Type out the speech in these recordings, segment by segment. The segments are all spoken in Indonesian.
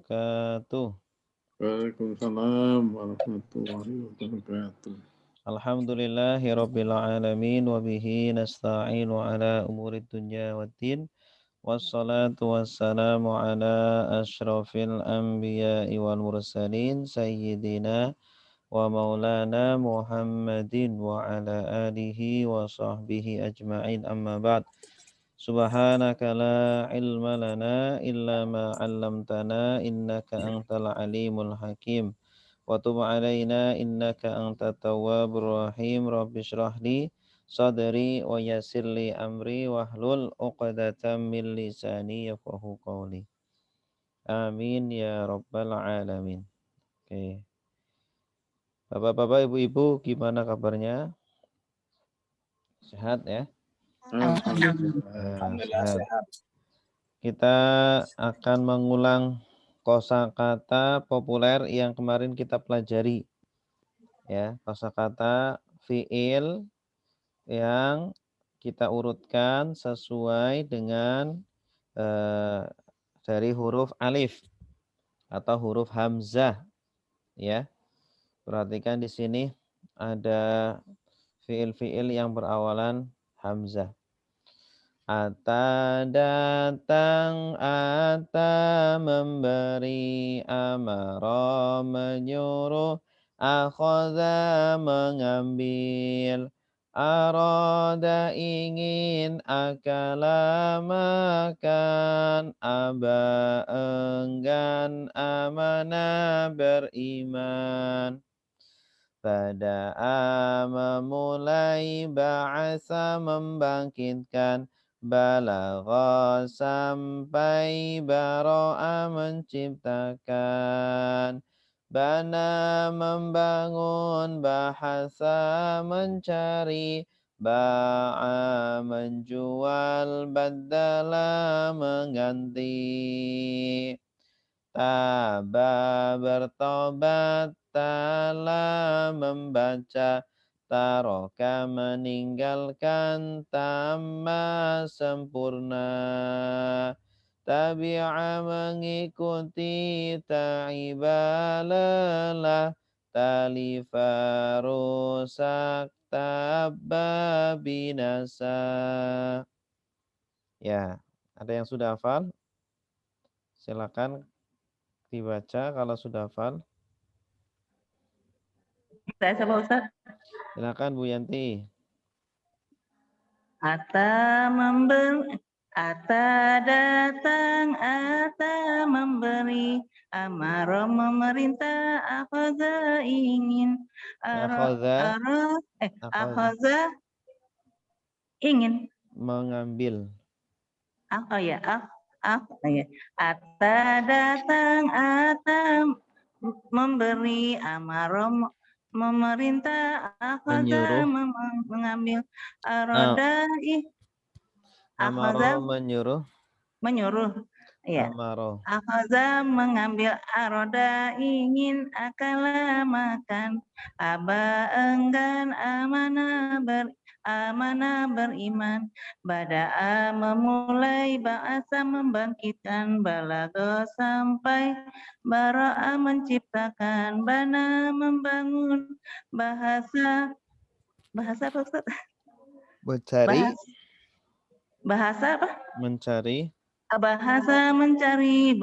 wabarakatuh. Waalaikumsalam warahmatullahi wabarakatuh. Alhamdulillahirabbil alamin wa bihi nasta'inu ala umurid dunya waddin. Wassalatu wassalamu ala asyrafil anbiya'i wal mursalin sayyidina wa maulana Muhammadin wa ala alihi wa sahbihi ajma'in amma ba'd. Subhanaka la ilma lana illa ma 'allamtana innaka antal alimul hakim. Wa tub 'alaina innaka antat tawwabur rahim. Rabbi shrah li sadri wa yassir li amri wahlul 'uqdatam min lisani yafqahu qawli. Amin ya rabbal alamin. Oke. Bapak-bapak, ibu-ibu, gimana kabarnya? Sehat ya? Alhamdulillah. Sehat. Kita akan mengulang kosakata populer yang kemarin kita pelajari. Ya, kosakata fiil yang kita urutkan sesuai dengan dari huruf alif atau huruf hamzah. Ya, perhatikan di sini ada fiil-fiil yang berawalan hamzah. Ata datang, ata memberi, amara menyuruh, akhadha mengambil, arada ingin, akala makan, aba enggan, amana beriman. Bada'a memulai, ba'asa membangkitkan, balagha sampai, baro'a menciptakan, bana membangun, bahasa mencari, ba'a menjual, badala mengganti. Taba bertobat, tala membaca, taroka meninggalkan, tamma sempurna, tabi'a mengikuti, ta'iba lelah, talifa rusak, tabba binasa. Ya, ada yang sudah hafal? Silakan dibaca kalau sudah hafal. Saya sama Ustaz. Silakan Bu Yanti. Ata datang, ata memberi, amaro memerintah, akhadha ingin, Akhadha, akhadha ingin. mengambil. Oh ya, ya. Ata datang, ata memberi, amaro memerintah, akhadha Menyuruh. mengambil, aroda Amaro menyuruh. menyuruh. Ya. Amaro. Akhadha mengambil, aroda ingin, akala makan, aba enggan, amana beriman, bada'a memulai, ba'asa membangkitkan, balago sampai, bara'a menciptakan, bana membangun, bahasa apa Ustaz? Mencari. Bahasa apa? Mencari. Bahasa mencari,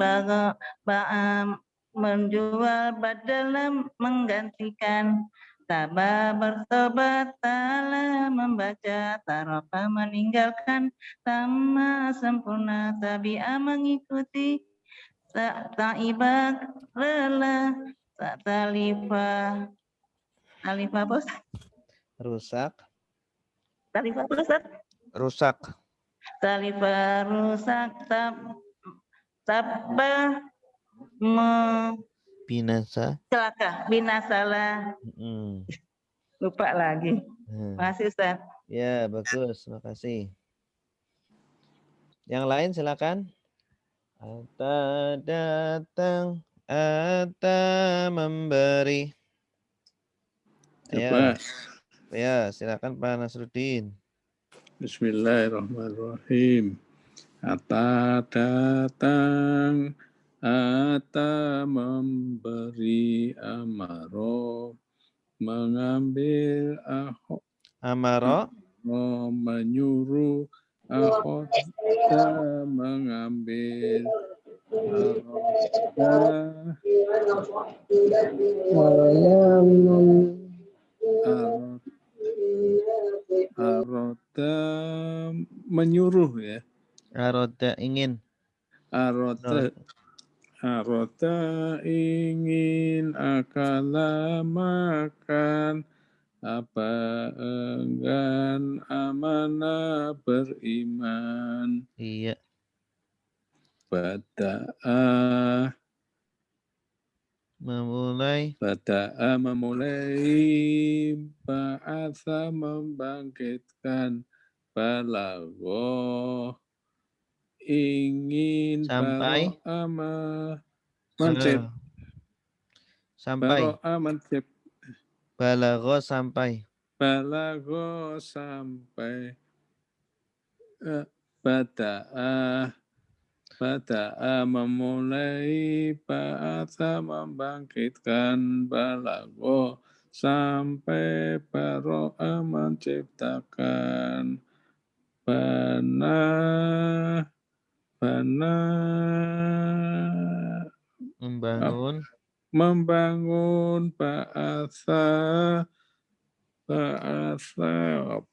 menjual, dalam menggantikan, taba bertobat, tala membaca, taroka meninggalkan, tama sempurna, tabi'a mengikuti, ta'ibah lelah, talifah bos, Rusak. talifah bos, Rusak. talifah rusak, tabah Binasa. celaka, binasalah. Lupa lagi. Makasih Ustaz. Ya, bagus. Makasih. Yang lain silakan. Ata datang, ata memberi. Ya, silakan Pak Nasruddin. Bismillahirrahmanirrahim. Ata datang, ata memberi, amaro mengambil, Amaro menyuruh, akhadha mengambil, aroda aroda menyuruh ya. aroda ingin. Aroda ingin, akala makan, apa enggan, amanah beriman. Iya. Bada'a memulai, ba'atha membangkitkan, balagoh ingin, Sampai. baro'a Sampai. mencip, Balagho sampai. balagoh sampai, Bada'a memulai, ba'atha membangkitkan, balago sampai, baro'a menciptakan, bana membangun, ba'atha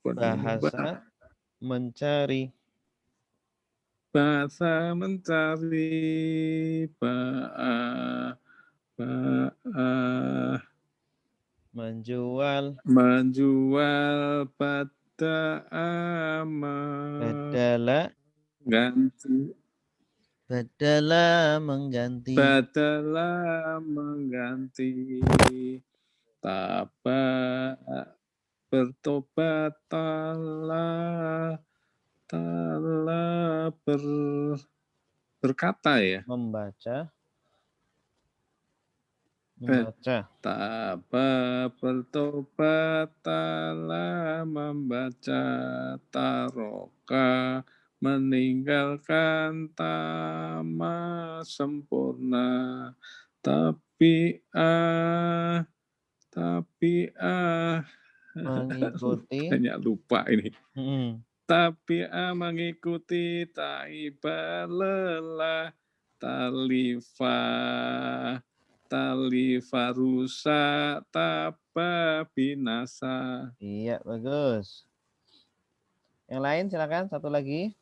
Bahasa mencari. bahasa mencari, menjual, bada'a badala mengganti, taba bertobat, berkata ya. Membaca. Taba bertobat, membaca, taroka meninggalkan, tama sempurna, tapi mengikuti. Banyak lupa ini. Tapi mengikuti, taiba lelah, talifa rusak, taba binasa. Iya, bagus. Yang lain silakan, satu lagi.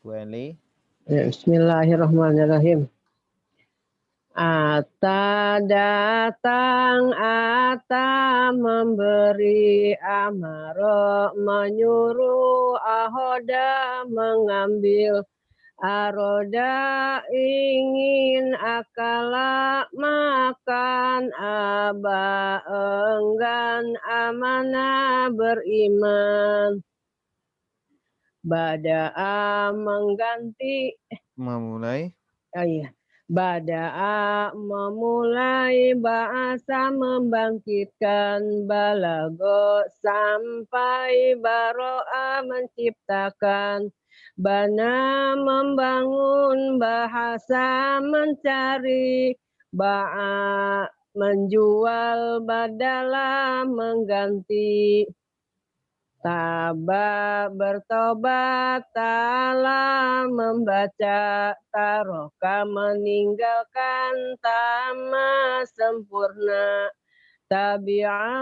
Bu Eli. Ya, bismillahirrahmanirrahim. Ata datang, ata memberi, amaro menyuruh, ahoda mengambil, aroda ingin, akala makan, aba enggan, amanah beriman. Bada'a mengganti, memulai. Bada'a memulai, ba'asa membangkitkan, balago sampai, baro'a menciptakan, bana membangun, bahasa mencari, ba'a menjual, badala mengganti, taba bertobat, ta'ala membaca, taroka meninggalkan, tama sempurna, tabi'a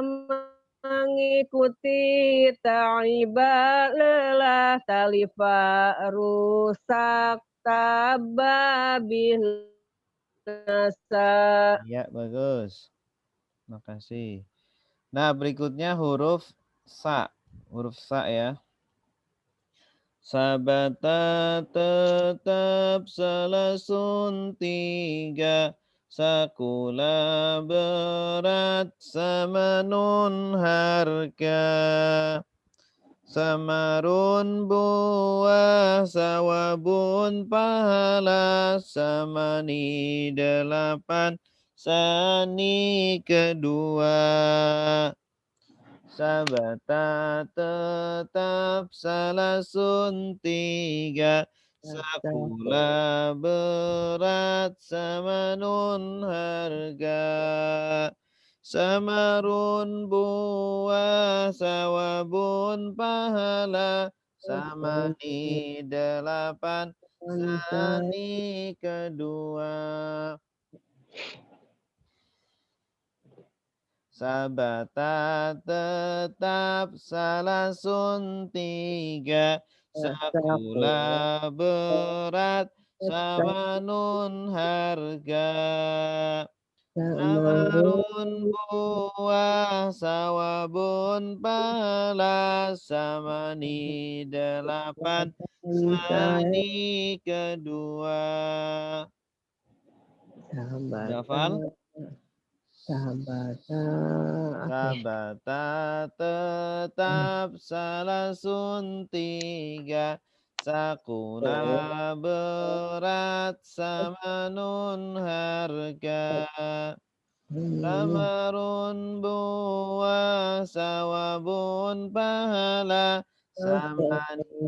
mengikuti, ta'iba lelah, talifa rusak, taba binasa. Ya, bagus. Makasih. Nah, berikutnya huruf sa. Huruf sa ya. Sabata tetap salasun tiga, sakula berat samanun harga, samarun buah, sawabun pahala, samani 8, sani kedua. Sabata tetap salasun tiga, sakula berat, samanun harga, samarun buah, sawabun pahala, samani 8, sani kedua. Sabata tetap, salasun 3, sakula berat, samanun harga, samarun buah, sawabun pahala, samani 8, sani kedua. Hafal? Sabata tetap, salasun 3, sakula berat, samanun harga, samarun buah, sawabun pahala, samani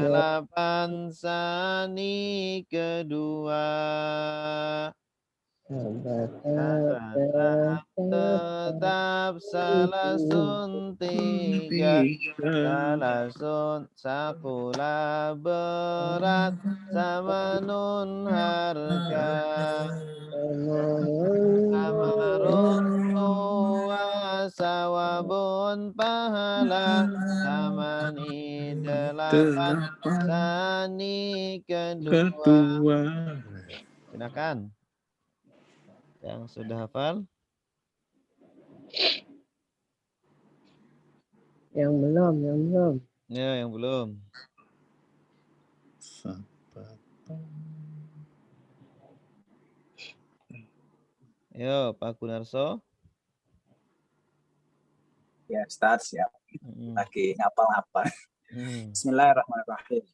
8, sani kedua. Sabata tetap, salasun 3, salasun sakula berat, samanun harga, samarun buah, sawabun pahala, samani 8, sani kedua. Silakan. Yang sudah hafal? Yang belum. Ya, yang belum. Yo, Pak Gunarso. Ya, start siap. Lagi ngapal-ngapal. Bismillahirrahmanirrahim.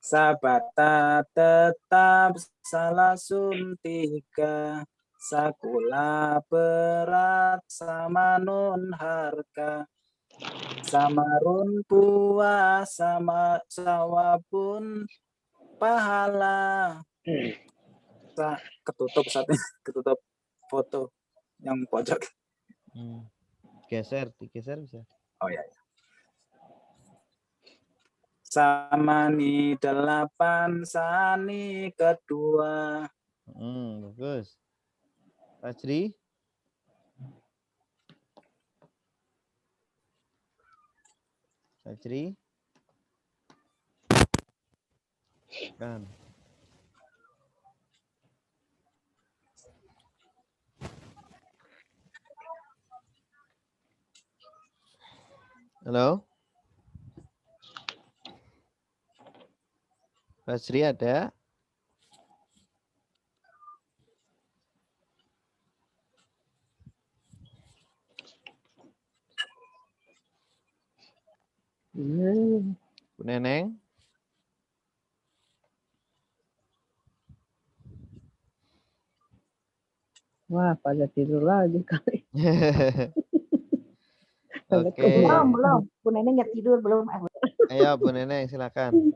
Sabata tetap, salasun 3, sakula berat, samanun harga, samarun buah, sama sawabun pahala. Ketutup ketutup foto yang pojok. Digeser bisa. Oh ya. Samani 8, sani kedua. Bagus. Fajri. Kan. Halo. Fajri ada? Bu Neneng? Wah, pada tidur lagi kali. Oke. Belum. Bu Neneng nggak tidur belum. Ayo Bu Neneng silakan.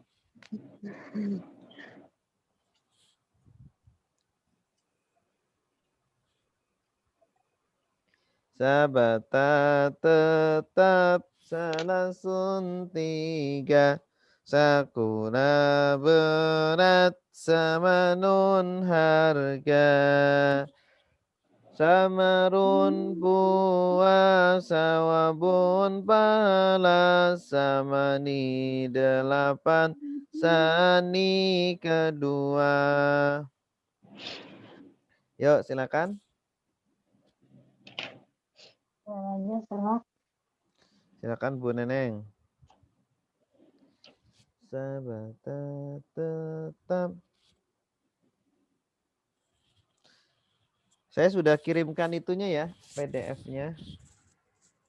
Sabata tetap, salasun 3, sakuna berat, samanun harga, samarun buah, sawabun pahala, samani 8, sani kedua. Yuk silakan. Silakan Bu Neneng. Sabata tetap. Saya sudah kirimkan itunya ya, PDF-nya.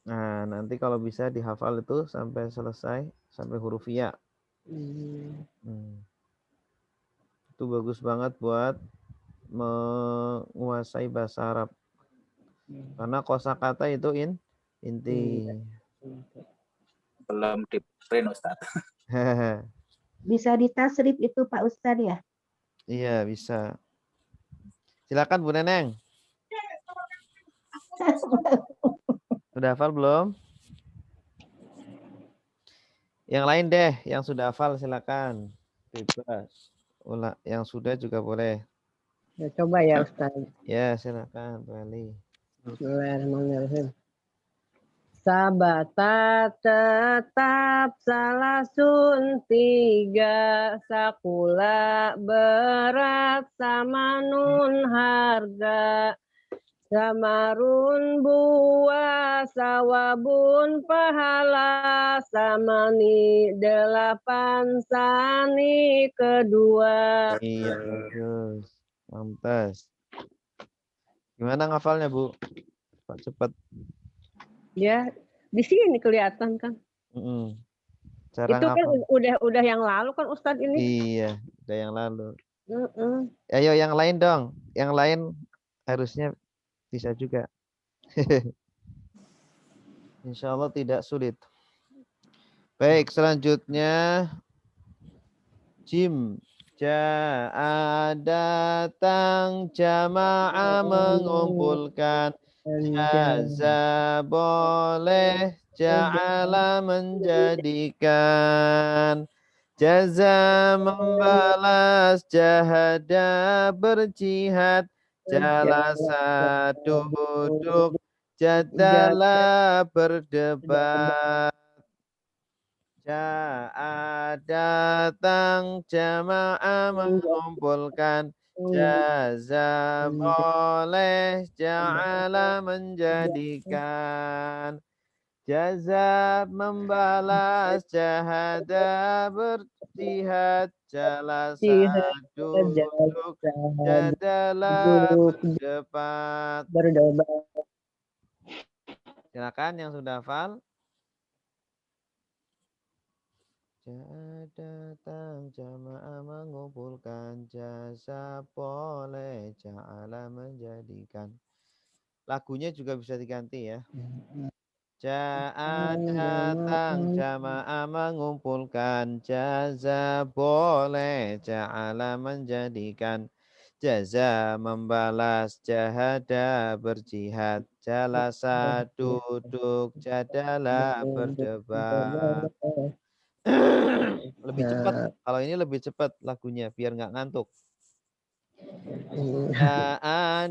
Nah, nanti kalau bisa dihafal itu sampai selesai, sampai huruf ya. Itu bagus banget buat menguasai bahasa Arab. Karena kosakata itu inti. Belum di print Ustaz. Bisa ditasrif itu Pak Ustadz ya? Iya, bisa. Silakan Bu Neneng. Sudah hafal belum? Yang lain deh, yang sudah hafal silakan. Bebas. Yang sudah juga boleh. Ya, coba ya Ustaz. Ya, silakan Bu Ali. Bismillahirrahmanirrahim. Sabata tetap salah sun tiga, sakula berat sama nun harga, samarun buah sawabun pahala, samani 8 sani kedua. Iya, bagus. Mantas. Gimana ngafalnya, Bu? Cepat. Ya, di sini kelihatan kan. Cara Itu kan ngafal. udah yang lalu kan Ustadz ini. Iya, udah yang lalu. Ayo yang lain dong. Yang lain harusnya bisa juga. Insya Allah tidak sulit. Baik, selanjutnya Jim. Ja'a datang, jamaah mengumpulkan, jaza boleh, ja'ala menjadikan, jaza membalas, jahada berjihad, jalasa duduk, jadala berdebat. Ja'a datang, jamaah mengumpulkan, jaza boleh, ja'ala menjadikan, jaza membalas, jahada berjihad, jalasa duduk, jadala berdebat. Silakan yang sudah hafal. Datang jamaah mengumpulkan, jasa boleh, ja'ala menjadikan. Lagunya juga bisa diganti ya. Ja'a datang jamaah mengumpulkan, jaza boleh, ja'ala menjadikan, jaza membalas, jahada berjihad, jalasa duduk, jadala berdebat. Lebih cepat. Kalau ini lebih cepat lagunya biar nggak ngantuk.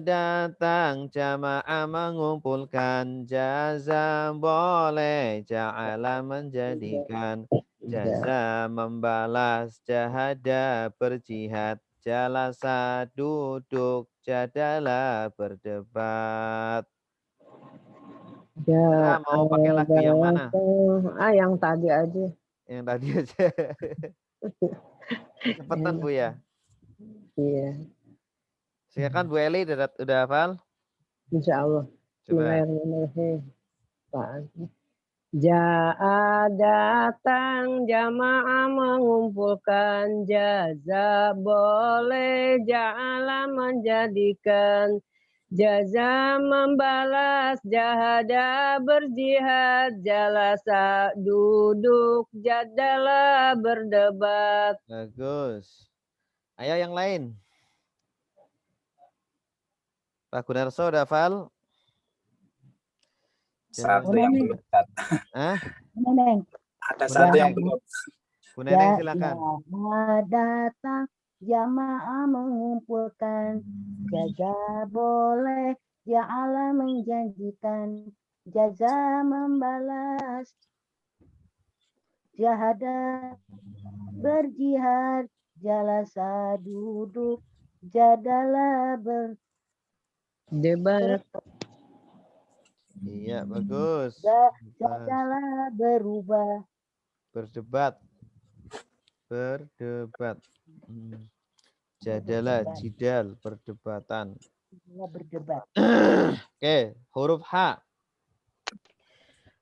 Datang jamaah mengumpulkan, jaza boleh, ja'ala menjadikan, jaza membalas, jahada berjihad, jalasa duduk, jadala berdebat. Nah, mau pakai lagu yang mana? Yang tadi aja. Yang tadi aja. Cepetan Bu ya. Iya. Silakan Bu Eli udah hafal? Insya Allah. Bismillahirrahmanirrahim. Ja'a datang jamaah mengumpulkan, jaza boleh, ja'ala menjadikan, jaza membalas, jahada berjihad, jalasa duduk, jadala berdebat. Bagus. Ayo yang lain. Pak Gunarso udah hafal? Satu yang belum. Ada satu yang belum. Bu Neneng silakan. Datang jamaah mengumpulkan, jaza boleh, ja'ala menjanjikan, jaza membalas, jahada berjihad, jalasa duduk, jadala berdebat. Iya, bagus. Jadala berubah. Berdebat. Jadala, jidal, perdebatan. Berdebat. Oke, huruf H.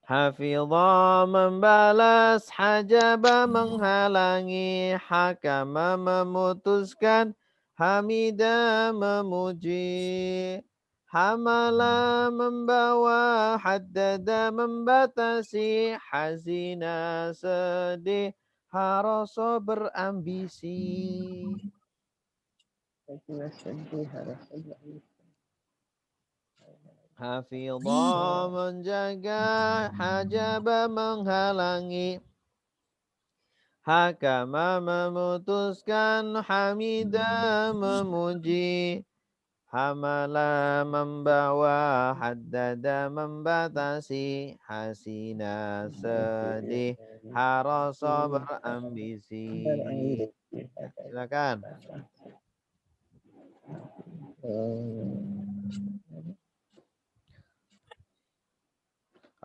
Hafidha membalas, hajaba menghalangi, hakama memutuskan, hamida memuji, hamala membawa, haddada membatasi, hazina sedih, Haroso berambisi. Hafidha menjaga, hajaba menghalangi, hakama memutuskan, hamida memuji, hamala membawa, haddada membatasi, hasina sedih, harasa berambisi. Silakan.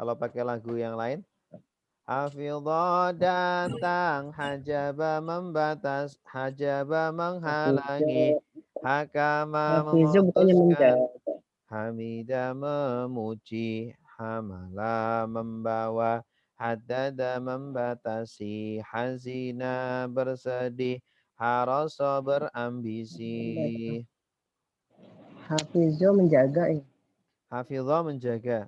Kalau pakai lagu yang lain, hafidha datang, hajaba membatas, hajaba menghalangi, hakama memutuskan, hamida memuji, hamala membawa, haddada membatasi, hazina bersedih, harasa berambisi. Hafizho menjaga. Hafidha menjaga.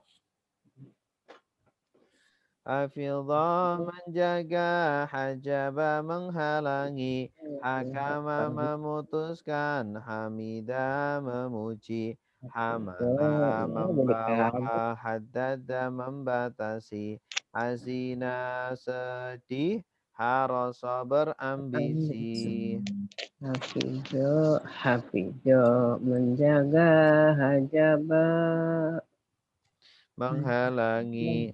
Hafidha menjaga, hajaba menghalangi, hakama memutuskan, hamida memuji, hamala membawa, haddada membatasi, hazina sedih, harasa berambisi. Hafizho menjaga, hajaba menghalangi.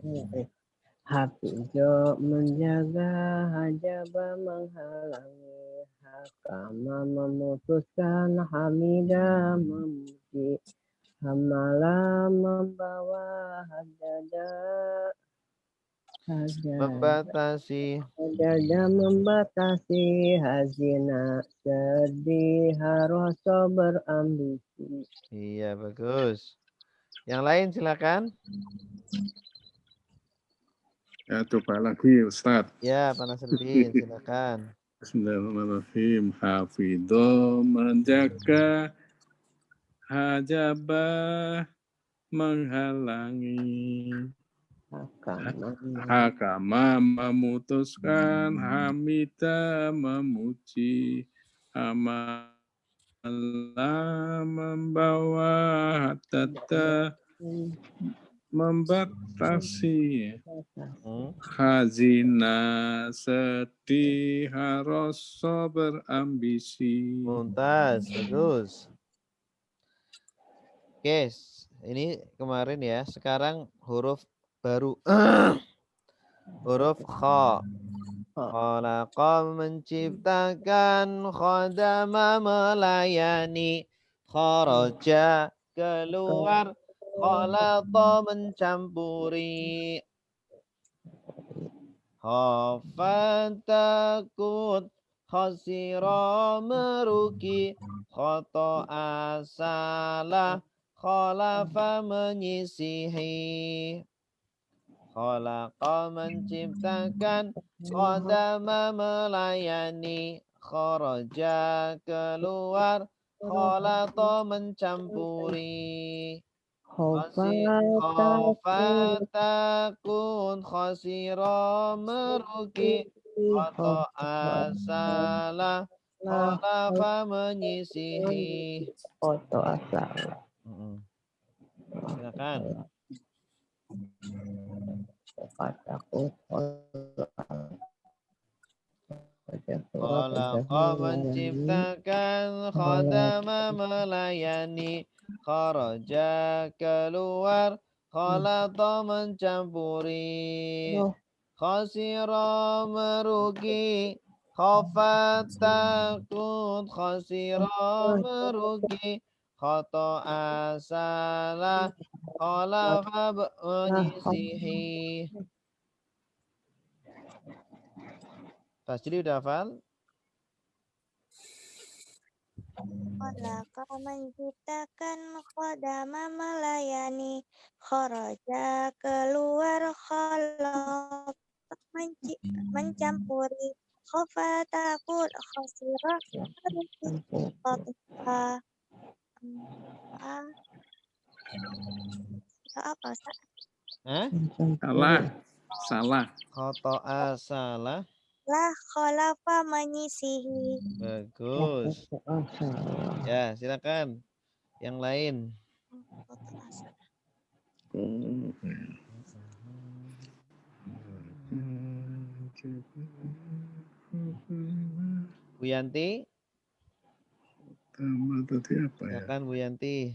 Hafizho menjaga, hajaba menghalangi, hakama memutuskan, hamida memuji, hamala membawa, haddada membatasi, hazina sedih, harasa berambisi. Iya, bagus. Yang lain silakan. Ya, coba lagi Ustadz. Ya, Pak Nasruddin, silakan. Bismillahirrahmanirrahim. Hafidho menjaga, hajabah menghalangi, hakama memutuskan, hamida memuji, hamala membawa, haddada membatasi, hazina sedih, harasa berambisi. Mumtaz, bagus. Oke, ini kemarin ya. Sekarang huruf baru. Huruf kha. Khalaqa menciptakan, khadama melayani, kharaja keluar, khalata mencampuri, khafat takut, khasira merugi, khata'a salah, khalafa menyisihi. Khalaqa menciptakan, qadama melayani, kharaja keluar, khalata mencampuri, khafat takut, khasira merugi, khata'a salah, khalafa menyisihi. Silakan. Khalaqa menciptakan, khadama melayani, kharaja keluar, khalata mencampuri, khasira merugi, khafat takut, khasira merugi, khata'a salah, khalafa menyisihi. Tasjid udah hafal? Khalaqa menciptakan, qadama melayani, kharaja keluar, khalaq mencampuri, khofa takut, khasira merugi, khata'a apa Ustaz? Salah. Khata'a salah. lah khalafa menyisihi. Bagus. Ya, silakan. Yang lain. Bu Yanti, Pertama tadi apa ya? silakan Bu Yanti.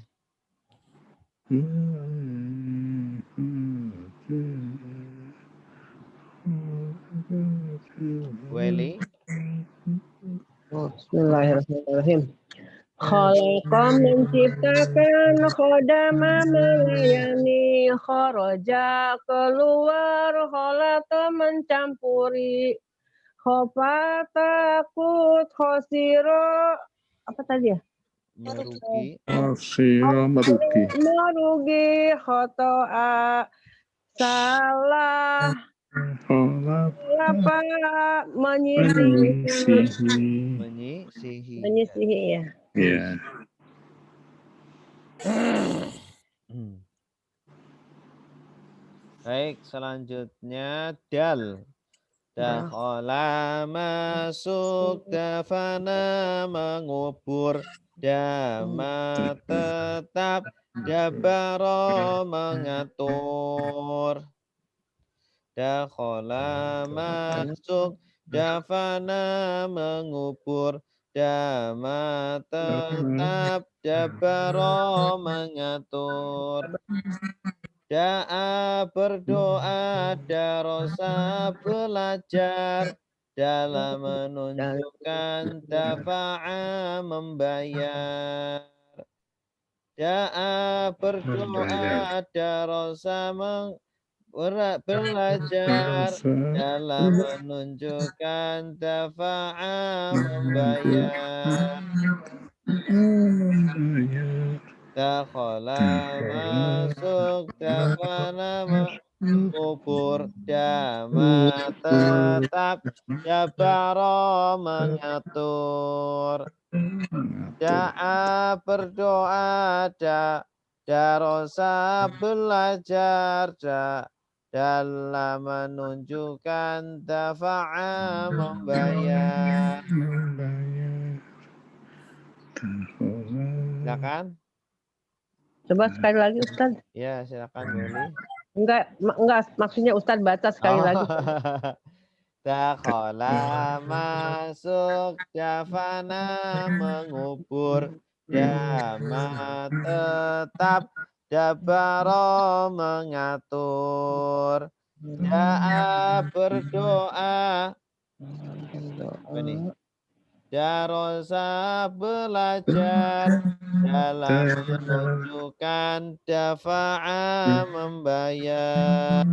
Bu Eli. Bismillahirrahmanirrahim. Khalaqa menciptakan, khodama melayani, kharaja keluar, khalaqa mencampuri, khofa takut, khosiro apa tadi ya? Merugi. Khosiro merugi. Merugi, khotoa salah, apa menyisihi, menyisihi ya. Ya. Baik, selanjutnya dal. Dakhala masuk, dafana mengubur, dama tetap, dabaro mengatur. Dakhala masuk, dafana mengubur, dama tetap, dabaro mengatur. Da'a berdoa, darosa belajar, dalam menunjukkan dafa'a membayar. Da'a berdoa, darosa belajar, dalam menunjukkan dafa'a membayar. Dakhala masuk, dafana mengubur, dama tetap, dabaro mengatur. Da'a berdoa, darosa belajar, dalam menunjukkan dafa'a membayar. Silakan. Coba sekali lagi Ustaz. Ya, silakan boleh. Enggak, maksudnya Ustaz baca sekali lagi. Dakhala masuk, dafana mengubur, dama tetap, dabaro mengatur. Da'a berdoa, apa nih? Darosa belajar, dalam menunjukkan dafa'a membayar.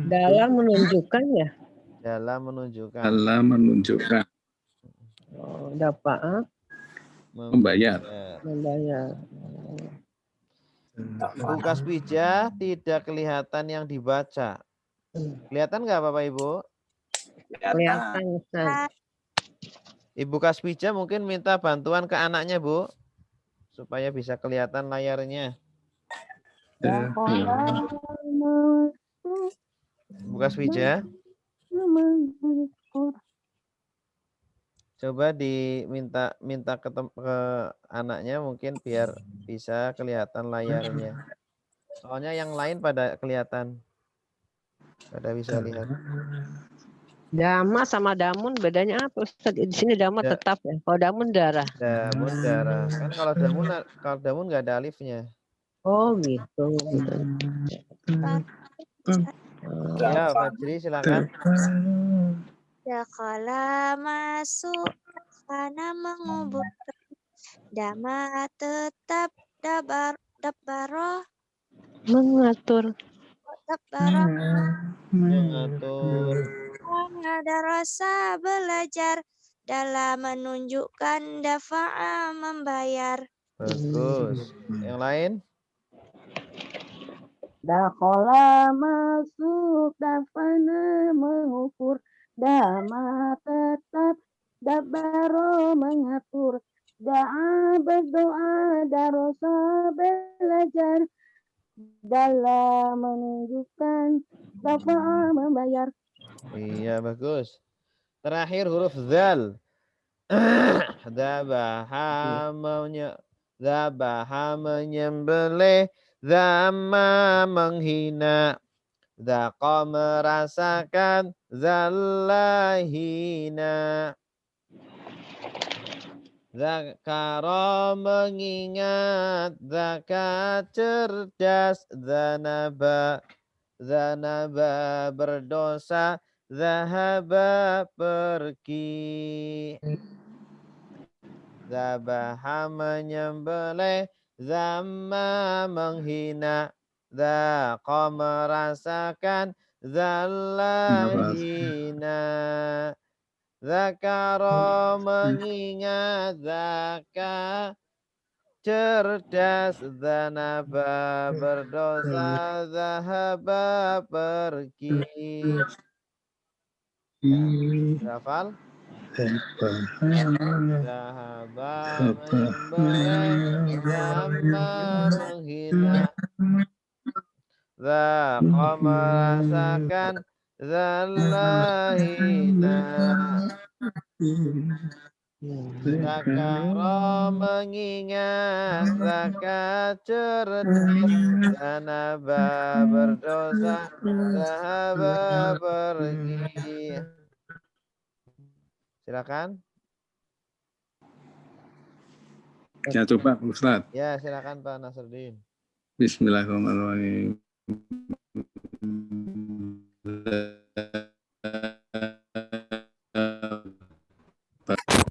Dalam menunjukkan ya. Dalam menunjukkan. Dalam menunjukkan. Dapat Membayar. membayar. Bukas bija tidak kelihatan yang dibaca. Kelihatan nggak Bapak Ibu? Kelihatan Ustaz. Ibu Kasbija mungkin minta bantuan ke anaknya Bu, supaya bisa kelihatan layarnya. Bu Kasbija, coba minta ke anaknya mungkin biar bisa kelihatan layarnya. Soalnya yang lain pada kelihatan, pada bisa lihat. Dama sama damun bedanya apa Ustaz? Di sini dama tetap ya. Kalau damun darah. Damun darah. Kan kalau damun nggak ada alifnya. Oh gitu. Ya, Fajri silakan. Dakhala masuk, karena mengubur, dama tetap, dabaro Mengatur. Mengatur. Ada rasa belajar, dalam menunjukkan dafa'a membayar. Bagus. Yang lain? Dakhala masuk, dafana mengukur, dama tetap, dabaro mengatur. Da'a berdoa, darosa belajar, dalam menunjukkan dafa'a membayar. Iya, bagus. Terakhir huruf zal. Dzabaha menyembelih, zama menghina, dzaqa merasakan, zallahina. Zakara mengingat, zakat cerdas, zanaba berdosa, zahaba pergi. Zabaha menyembelih, zamma menghina, zaqa merasakan, zallahina. Zakara mengingat, zaka cerdas, zanaba berdosa, zahaba pergi. Hafal? Zahaba menyembelih, zama menghina, zaqa merasakan, zallahina. Zakara mengingat, zakat cerdas, zanaba berdosa, zahaba pergi. Silakan. Ya coba Ustaz. Ya, silakan Pak Nasruddin. Bismillahirrahmanirrahim.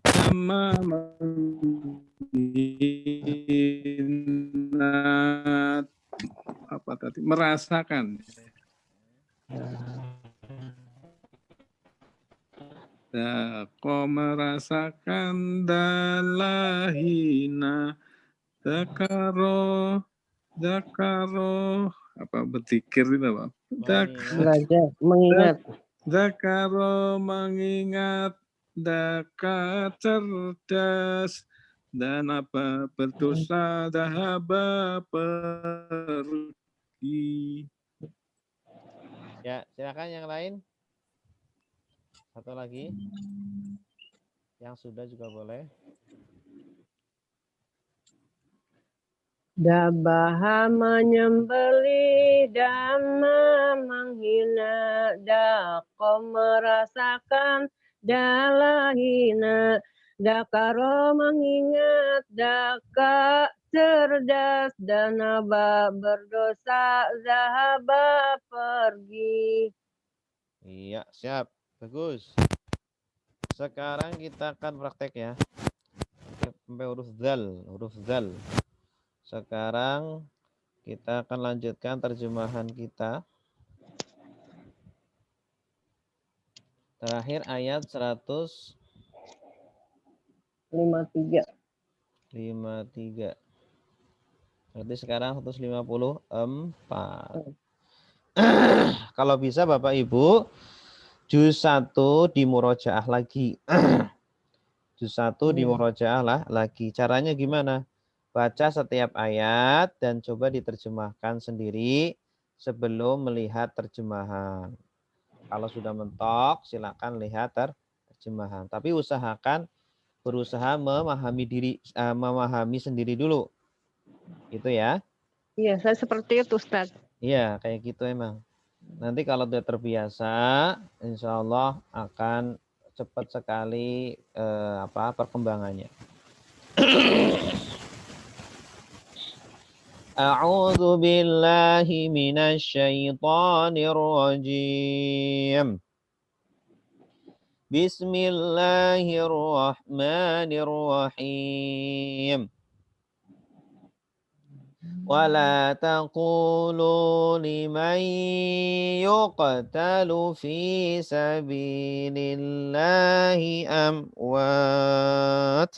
Sama mengingat apa tadi? Merasakan. Kau merasakan dalahina, zakaro apa berzikir itu apa? Belajar, mengingat. Zakaro mengingat, daka cerdas, dan apa berdosa, dahaba pergi. Ya, silakan yang lain. Satu lagi. Yang sudah juga boleh. Dabaha menyembelih, dama menghina, dako merasakan, dalahina, dakaro mengingat, daka cerdas, danaba berdosa, zahaba pergi. Iya, siap. Bagus. Sekarang kita akan praktek ya. Sampai huruf zal. Sekarang kita akan lanjutkan terjemahan kita. Terakhir ayat 53. Berarti sekarang 154. Kalau bisa Bapak Ibu, juz 1 di murojaah lagi. Juz 1 di murojaah lagi. Caranya gimana? Baca setiap ayat dan coba diterjemahkan sendiri sebelum melihat terjemahan. Kalau sudah mentok, silakan lihat terjemahan. Tapi usahakan berusaha memahami sendiri dulu. Itu ya. Iya, saya seperti itu, Ustaz. Iya, kayak gitu emang. Nanti kalau sudah terbiasa, insya Allah akan cepat sekali perkembangannya. A'udzu billahi minasy syaithanir rajim. Bismillahirrahmanirrahim. ولا تقولوا لمن يقتل في سبيل الله أموات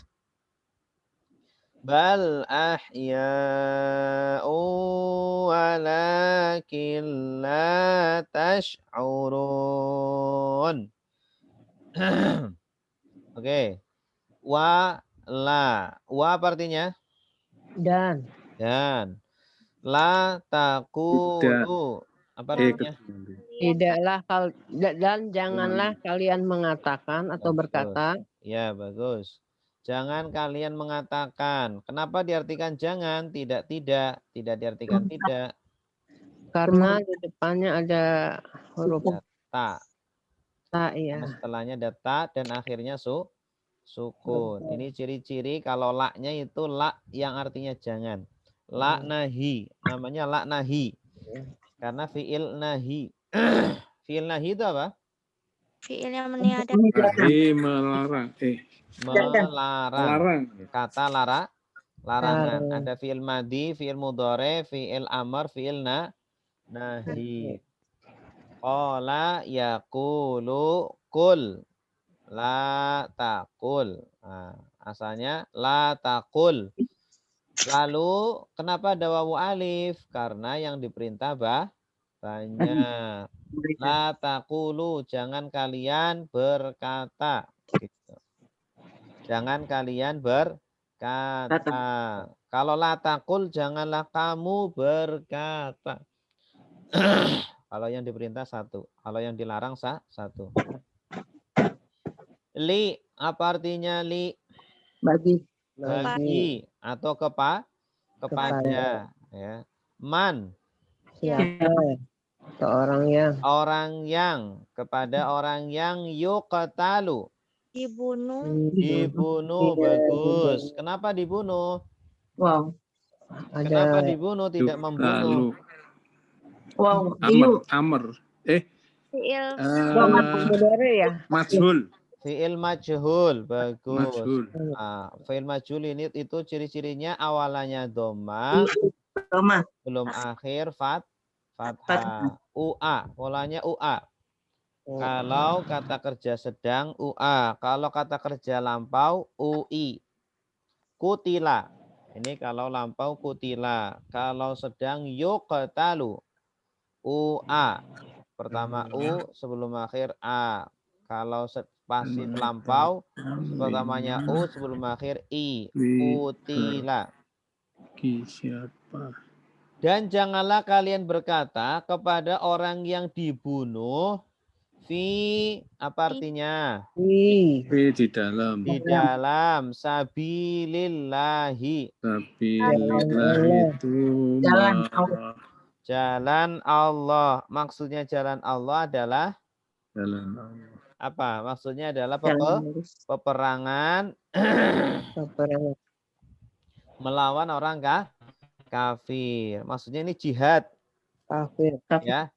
بل أحياء ولكن لا تشعرون. Oke. Wa apa artinya? Dan. La taqulu. Apa Eh, artinya? kecuali. Tidaklah dan janganlah kalian mengatakan atau Bagus. berkata. Ya, bagus. Jangan kalian mengatakan. Kenapa diartikan jangan? Tidak diartikan tidak. Karena di depannya ada huruf Ya, ta. ta Karena ya. setelahnya ada ta dan akhirnya sukun. Ini ciri-ciri kalau laknya itu lak yang artinya jangan. La nahi. Namanya lak nahi. Karena fi'il nahi. Fi'il nahi itu apa? Fi'il yang meniadakan. Nahi melarang. Melarang. Melarang. Kata larangan. Ada fi'il madi, fi'il mudhari, fi'il amar, fi'il nahi. Qala yaqulu kul. La takul. Nah, asalnya la takul. Lalu kenapa ada wawu alif? Karena yang diperintah banyak. La takulu, jangan kalian berkata. Gitu. Jangan kalian berkata. Kalau la takul, janganlah kamu berkata. Kalau yang diperintah satu. Kalau yang dilarang satu. Li, apa artinya li? Bagi. Bagi atau kepada. Ya. Man, Siapa? orang yang, kepada orang yang yuqtalu. Dibunuh. Dibunuh, bagus. Kenapa dibunuh? Wow. Kenapa dibunuh, tidak membunuh? Lalu. Wow. Amr. Fi'il Ya. Majhul. Fi'il majhul, bagus. Majhul. Fi'il majhul ini itu ciri-cirinya awalannya dhamma, belum akhir fathah. Ua, polanya ua. Kalau kata kerja sedang ua, kalau kata kerja lampau ui. Kutila. Ini kalau lampau kutila, kalau sedang yuqtalu. Ua. Pertama u sebelum akhir a. Kalau pasif lampau pertamanya u sebelum akhir i. Kutila. Siapa? Dan janganlah kalian berkata kepada orang yang dibunuh fi, apa artinya? Di dalam. Di dalam sabilillahi. Sabilillah itu Jalan Allah. Maksudnya jalan Allah adalah jalan Allah. apa? Maksudnya adalah peperangan melawan orang kafir. Maksudnya ini jihad. Kafir. Ya.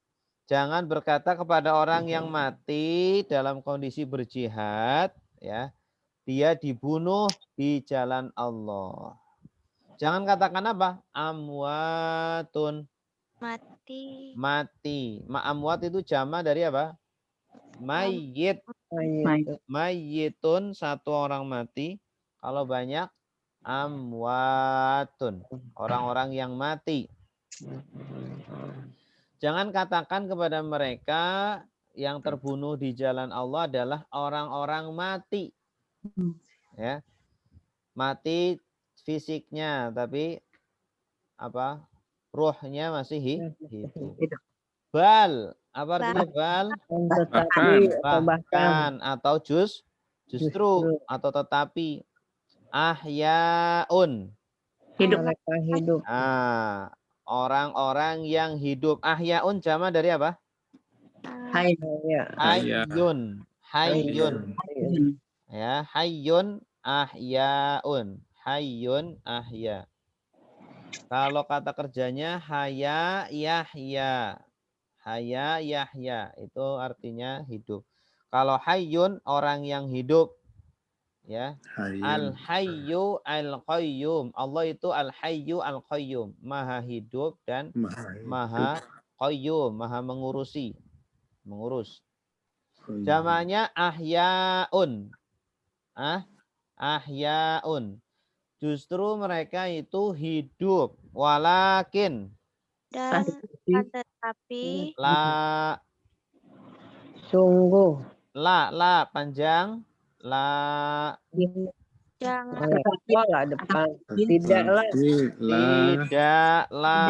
Jangan berkata kepada orang yang mati dalam kondisi berjihad, ya. Dia dibunuh di jalan Allah. Jangan katakan apa? Amwatun. Mati. Amwat itu jama dari apa? Mayyit. Mayyitun, satu orang mati. Kalau banyak amwatun, orang-orang yang mati. Jangan katakan kepada mereka yang terbunuh di jalan Allah adalah orang-orang mati. Ya. Mati fisiknya, tapi apa? Ruhnya masih hidup. Bal, apa artinya bal? Bahkan atau justru atau tetapi. Ahyaun. Hidup. Orang-orang yang hidup. Ahyaun jama dari apa? Hayyun. Ya, hayyun ahyaun. Hayyun ahya. Kalau kata kerjanya haya yahya. Haya yahya itu artinya hidup. Kalau hayyun orang yang hidup. Ya. Al-hayyu al-qayyum. Allah itu al-hayyu al-qayyum. Maha hidup dan maha qayyum. Maha mengurus. Jamanya ahyaun. Ahyaun. Justru mereka itu hidup. Walakin. Dan tetapi. Sungguh. La panjang. Jangan. Depan. Tidaklah. Tidaklah.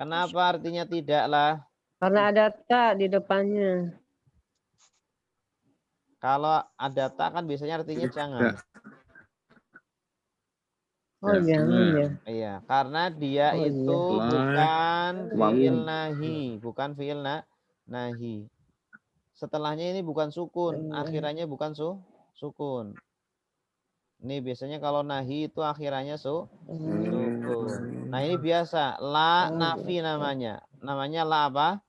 Kenapa artinya tidaklah? Karena ada ta di depannya. Kalau ada tak kan biasanya artinya jangan. Oh, jangan ya. Iya, karena dia Oh, itu iya. bukan Wow. fiil nahi, bukan fiil nahi. Setelahnya ini bukan sukun, akhirannya bukan sukun. Ini biasanya kalau nahi itu akhirannya sukun. Nah, ini biasa la nafi namanya. Namanya la apa?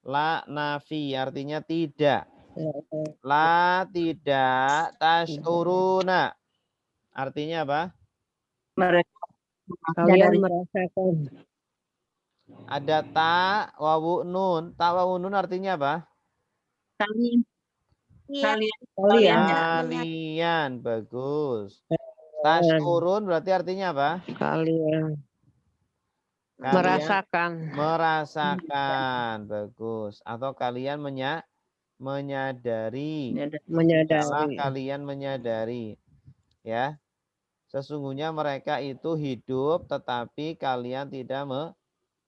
La nafi artinya tidak. La tidak tashuruna. Artinya apa? Mereka Kalian menyadari merasakan. Ada ta wawu nun. Ta wawu nun artinya apa? kalian Iya. kalian Kalian. Bagus. Tashurun berarti artinya apa? Kalian Kalian merasakan. Bagus. Atau kalian menyadari. Salah menyadari. kalian menyadari. Ya. Sesungguhnya mereka itu hidup tetapi kalian tidak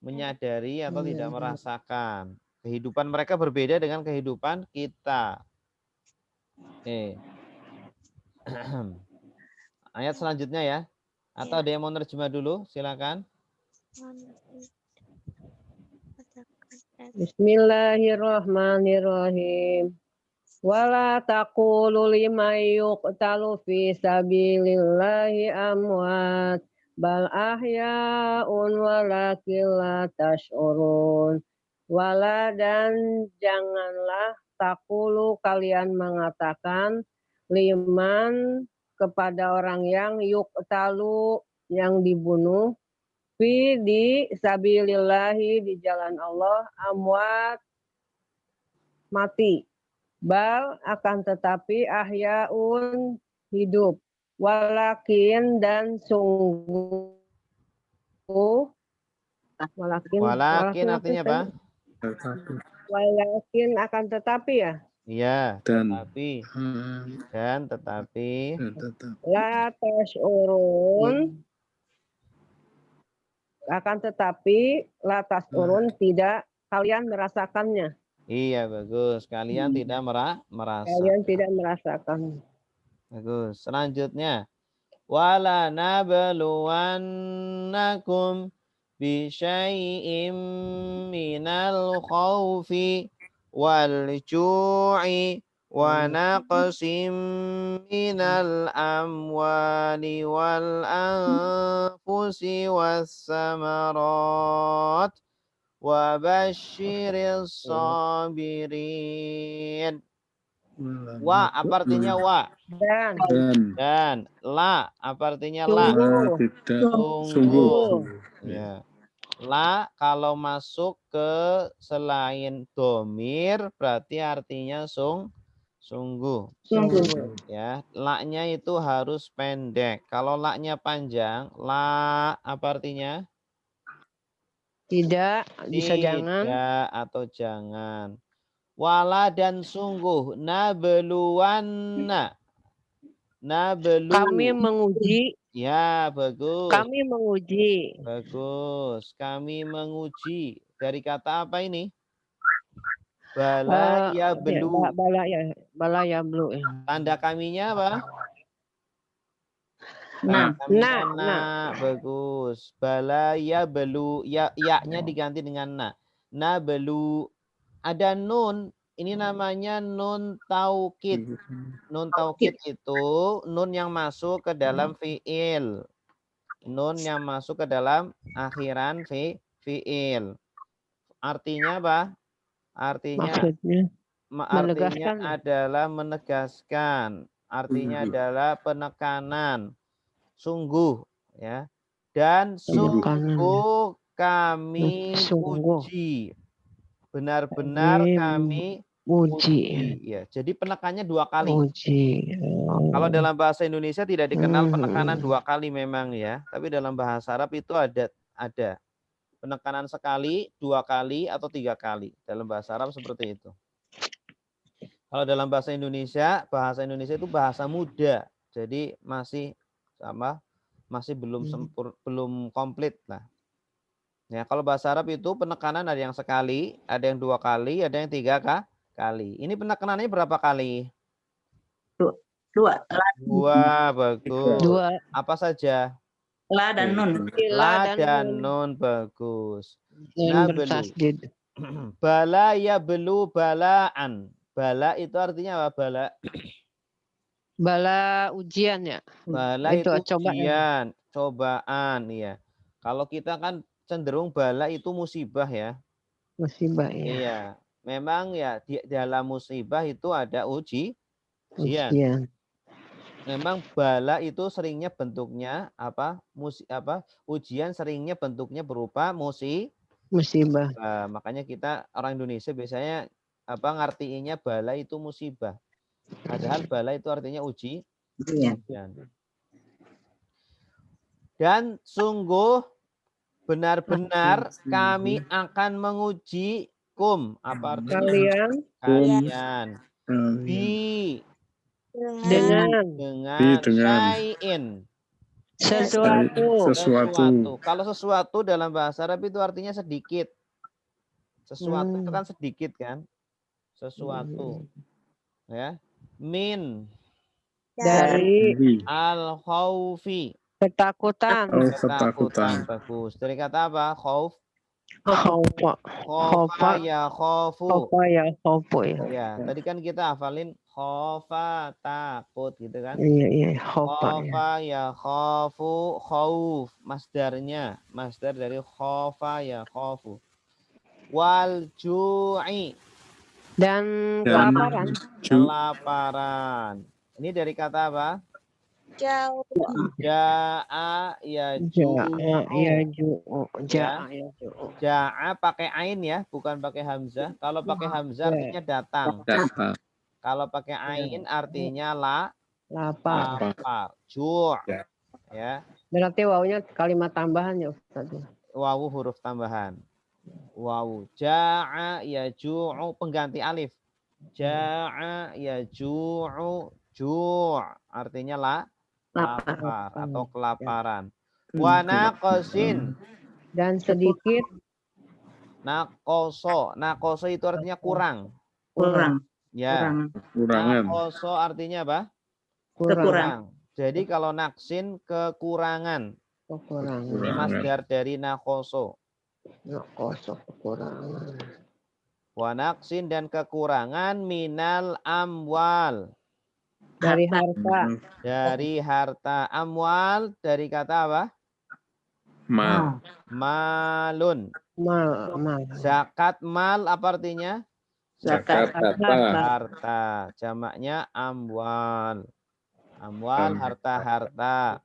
menyadari atau tidak merasakan. Kehidupan mereka berbeda dengan kehidupan kita. Oke. Ayat selanjutnya ya. Atau ada yang mau nerjemah dulu? Silakan. Bismillahirrahmanirrahim. Wala taqulu liman yuqtalu fi sabilillahi amwat bal ahya'un walakin la tash'urun. Wala dan janganlah taqulu kalian mengatakan liman kepada orang yang yuqtalu yang dibunuh fi di sabilillahi di jalan Allah amwat mati. Bal akan tetapi ahyaun hidup. Walakin dan sungguh. Walakin artinya apa? Walakin akan tetapi ya. Iya. Tetapi. Dan tetapi. La tash'urun. Akan tetapi la tash'urun tidak kalian merasakannya. Iya, bagus. Kalian tidak merasa. Kalian tidak merasakan. Bagus. Selanjutnya. Wala nabluwannakum bi syai'im minal khawfi wal ju'i wa naqsim minal amwali wal anfusi was samarat wa basyiris sabirin. Wa apa artinya wa? Dan la apa artinya la? Sungguh. Ya. La kalau masuk ke selain domir berarti artinya sungguh. Ya, la-nya itu harus pendek. Kalau la-nya panjang, la apa artinya? Tidak, bisa jangan. Tidak atau jangan. Wala dan sungguh nabluwanna. Nablu. Kami menguji. Ya, bagus. Kami menguji. Bagus. Kami menguji. Dari kata apa ini? Bala ya belu. Bala ya belu. Tanda kaminya apa? Nah. Bagus. Bala ya belu. Ya-nya diganti dengan na. Na belu. Ada nun. Ini namanya nun taukid. Nun taukid itu nun yang masuk ke dalam fi'il. Nun yang masuk ke dalam akhiran fi'il. Artinya apa? Artinya adalah menegaskan. Artinya adalah penekanan. Sungguh, ya. Dan sungguh kami uji. Benar-benar kami uji. Ya, jadi penekannya 2 kali. Kalau dalam bahasa Indonesia tidak dikenal penekanan 2 kali memang ya, tapi dalam bahasa Arab itu ada penekanan sekali, 2 kali atau 3 kali. Dalam bahasa Arab seperti itu. Kalau dalam bahasa Indonesia itu bahasa muda, jadi masih belum komplit lah. Ya, kalau bahasa Arab itu penekanan ada yang sekali, ada yang 2 kali, ada yang 3 kali. Ini penekanannya berapa kali? 2. 2, bagus. 2. Apa saja? La dan nun. La dan nun, bagus. Dan Nablu. bertasdid. Bala ya belu balaan. Bala itu artinya apa? Bala. Bala ujian ya. Bala Itu itu cobaan. ujian, cobaan, ya. Kalau kita kan cenderung bala itu musibah ya. Musibah ya. Iya, memang ya di dalam musibah itu ada ujian. Ujian. Memang bala itu seringnya bentuknya apa? Ujian seringnya bentuknya berupa Musibah. makanya kita orang Indonesia biasanya apa ngartiinnya bala itu musibah. Padahal bala itu artinya ujian. Dan sungguh benar-benar kami akan menguji apa artinya? Kalian. Bi dengan syai'in. Sesuatu. Kalau sesuatu dalam bahasa Arab itu artinya sedikit. Sesuatu itu kan sedikit kan? Sesuatu. Ya. Min Dari al-khaufi. ketakutan. Ketakutan. Bagus. Dari kata apa? Khauf. Khaufa. Khofa ya khofu. Khaufa ya khaufu ya. Ya, tadi kan kita hafalin khofa takut gitu kan? Iya, khaufa ya. Khofa ya khofu khauf. Masdarnya, masdar dari khofa ya khofu. Wal ju'i. Dan kelaparan. Kelaparan. Ini dari kata apa? Jauh. Ja'a ya ju'u. Ja'a pakai ain ya, bukan pakai hamzah. Kalau pakai hamzah artinya datang. Kalau pakai ain artinya lapar. Ju'. Ya. Berarti wawunya kalimat tambahan ya Ustaz. Wawu huruf tambahan. Wawu. Ja'a ya ju'u pengganti alif. Ja'a ya ju'u. Ju' artinya lapar atau kelaparan. Wa naqsin. Dan sedikit. Naqoso. Naqoso itu artinya kurang. Ya. Kurangan. Naqoso artinya apa? Kurang. Jadi kalau naksin kekurangan. Ini masdar dari naqoso. Kekurangan. Wa naqsin dan kekurangan minal amwal. Dari harta. Dari harta. Amwal dari kata apa? Malun. Mal. Zakat mal apa artinya? Zakat. Harta. Jamaknya amwal. Amwal harta.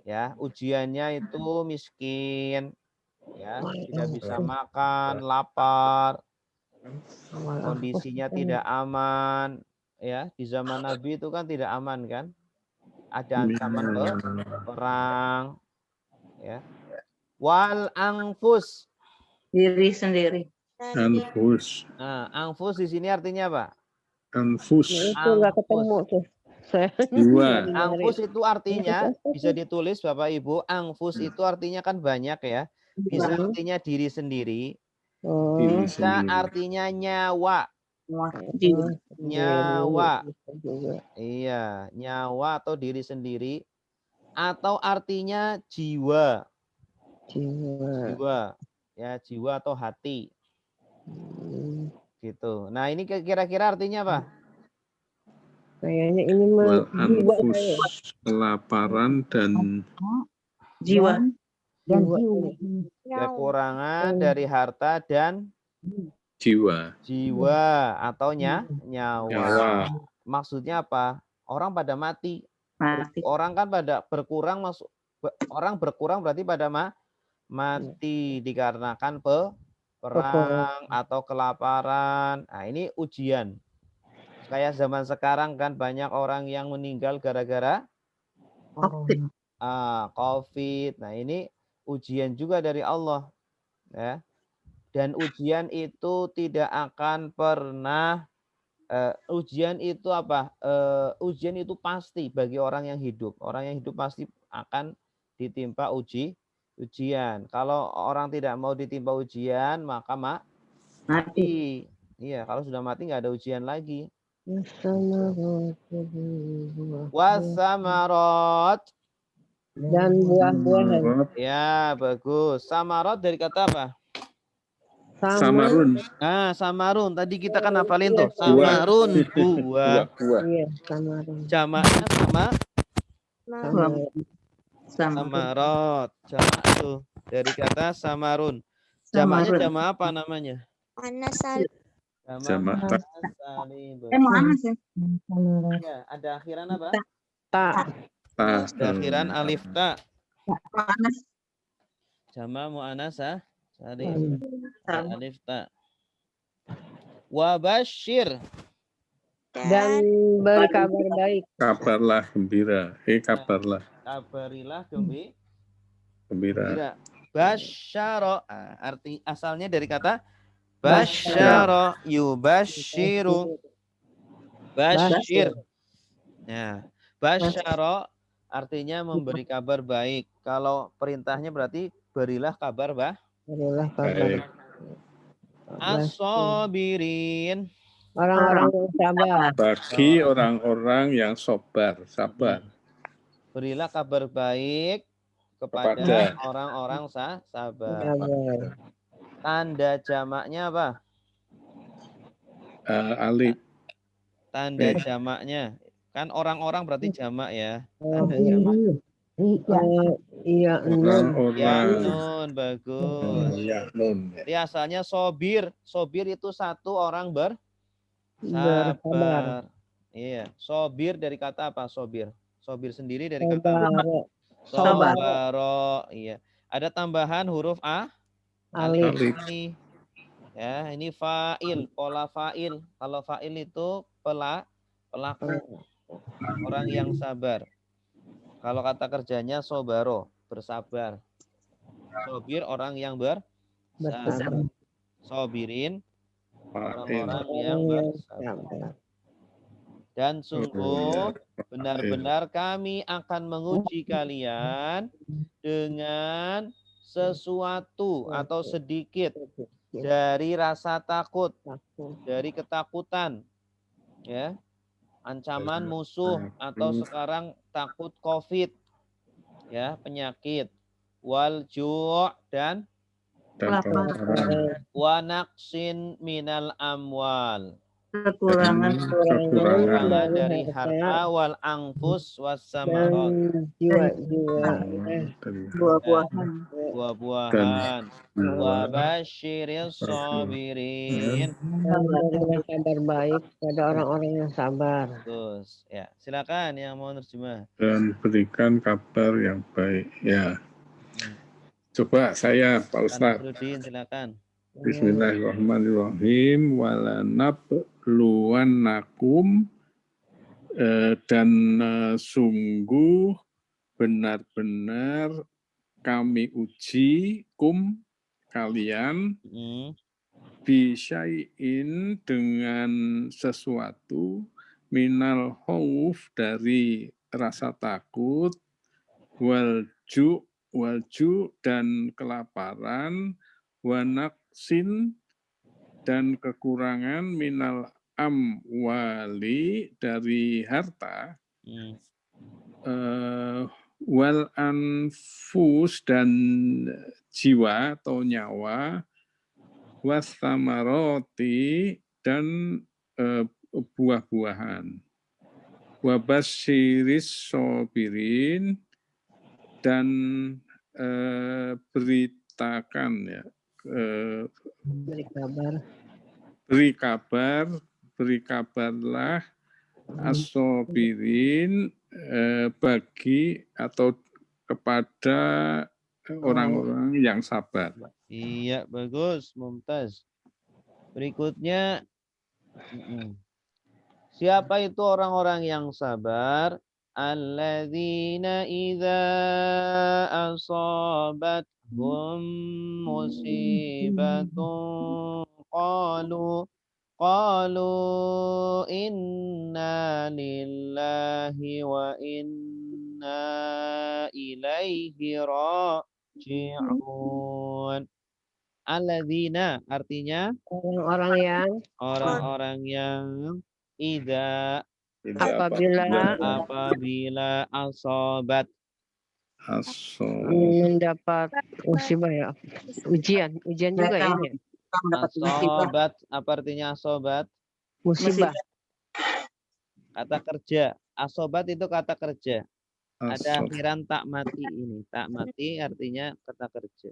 Ya, ujiannya itu miskin. Ya, tidak bisa makan, lapar. Kondisinya tidak aman. Ya, di zaman Nabi itu kan tidak aman kan? Ada ancaman perang. Ya. Wal angfus. Diri sendiri. Anfus. Nah, angfus di sini artinya apa? Anfus. Itu nggak ketemu tuh. Jiwa. Angfus itu artinya bisa ditulis Bapak Ibu. Angfus itu artinya kan banyak ya. Bisa artinya diri sendiri. Bisa artinya nyawa. Nyawa. Iya, nyawa atau diri sendiri. Atau artinya jiwa. Jiwa. Ya, jiwa atau hati. Gitu. Nah, ini kira-kira artinya apa? Kayaknya ini Anfus, kelaparan dan Jiwa. Kekurangan dari harta dan jiwa. Atau nyawa. Maksudnya apa? Orang pada mati. Orang kan pada berkurang orang berkurang berarti pada mati dikarenakan perang atau kelaparan. Nah, ini ujian. Kayak zaman sekarang kan banyak orang yang meninggal gara-gara COVID. Nah, ini ujian juga dari Allah. Ya. Dan ujian itu tidak akan pernah ujian itu apa? Ujian itu pasti bagi orang yang hidup. Orang yang hidup pasti akan ditimpa ujian. ujian. Kalau orang tidak mau ditimpa ujian, maka Mati. mati. Iya, kalau sudah mati nggak ada ujian lagi. Wasamarot. Dan buah-buahan. Ya, bagus. Samarot dari kata apa? Samarun. Nah, samarun. Tadi kita kan hafalin tuh. Buah. Samarun, buah. Buah. Iya, samarun. Jamaknya sama Sama. samarot. Jamak tuh dari kata samarun. Jamaknya Samarun. jamak apa namanya? Anasal. Jamak tak. Mau anas ya? Ya, ada akhiran apa? Tak. Ada akhiran alif ta. Mau anas. Jamak muannas salim. Ada alif ta. Wabashir. Dan berkabar baik. Kabarlah gembira. Kabarlah Kabarilah gembira. gembira. Basyaro. Arti asalnya dari kata basyaro yubashiru. Basyir. Ya, basyaro artinya memberi kabar baik. Kalau perintahnya berarti berilah kabar Berilah kabar. Baik. as-sabirin. Orang-orang yang sabar. Bagi orang-orang yang sabar. Berilah kabar baik kepada Kepada. orang-orang sabar. Sabar. Tanda jamaknya apa? Alif. Tanda jamaknya. Kan orang-orang berarti jamak ya. Oh, Tanda jamak. iya, nun. Ya, Orang-orang. nun, bagus. Ya, nun. Jadi asalnya sobir. Sobir itu satu orang Bersabar. bersabar. Iya. Sobir dari kata apa? Sobir. Sobir sendiri dari kata apa? Sabar. Sobaro. Iya. Ada tambahan huruf A. Alif. Ini. Ya, ini fa'il, pola fa'il. Kalau fa'il itu pelaku. Orang yang sabar. Kalau kata kerjanya sobaro, bersabar. Sobir orang yang bersabar. Sobirin orang-orang yang bersabar. Dan sungguh benar-benar kami akan menguji kalian dengan sesuatu atau sedikit dari rasa takut, dari ketakutan, ya, ancaman musuh atau sekarang takut COVID, ya, penyakit, wal ju' dan kelaparan. wa naqsin minal amwal, Kekurangan kekurangan dari harta, wal anfus was samarot, jiwa-jiwa. buah-buahan. buah-buahan, wa basyiris sabirin. Berilah kabar baik pada orang-orang yang sabar. Terus, ya, silakan yang mau terjemah. Dan berikan kabar yang baik. Ya. Coba saya, Pak Ustadz. Nurdin, silakan. Bismillahirrahmanirrahim. Walanabluwannakum, dan sungguh benar-benar kami uji kalian bisyai'in dengan sesuatu minal khauf dari rasa takut, walju dan kelaparan, wanaksin dan kekurangan minal amwali dari harta, wal anfus dan jiwa atau nyawa, wasamaroti dan buah-buahan, wabasyiris sobirin dan beritakan, ya, beri kabarlah as-sobirin bagi atau kepada orang-orang yang sabar. Iya, bagus, mumtaz. Berikutnya, siapa itu orang-orang yang sabar? Alladzina idza asabathum musibatun qalu inna lillahi wa inna ilaihi raji'un. Alladzina artinya Orang-orang yang orang-orang yang idza apabila asobat mendapat musibah ya. Ujian juga ya ini. Mendapat musibah. asobat, apa artinya asobat? Musibah. Kata kerja. Asobat itu kata kerja. Ada akhiran tak mati ini. Tak mati artinya kata kerja.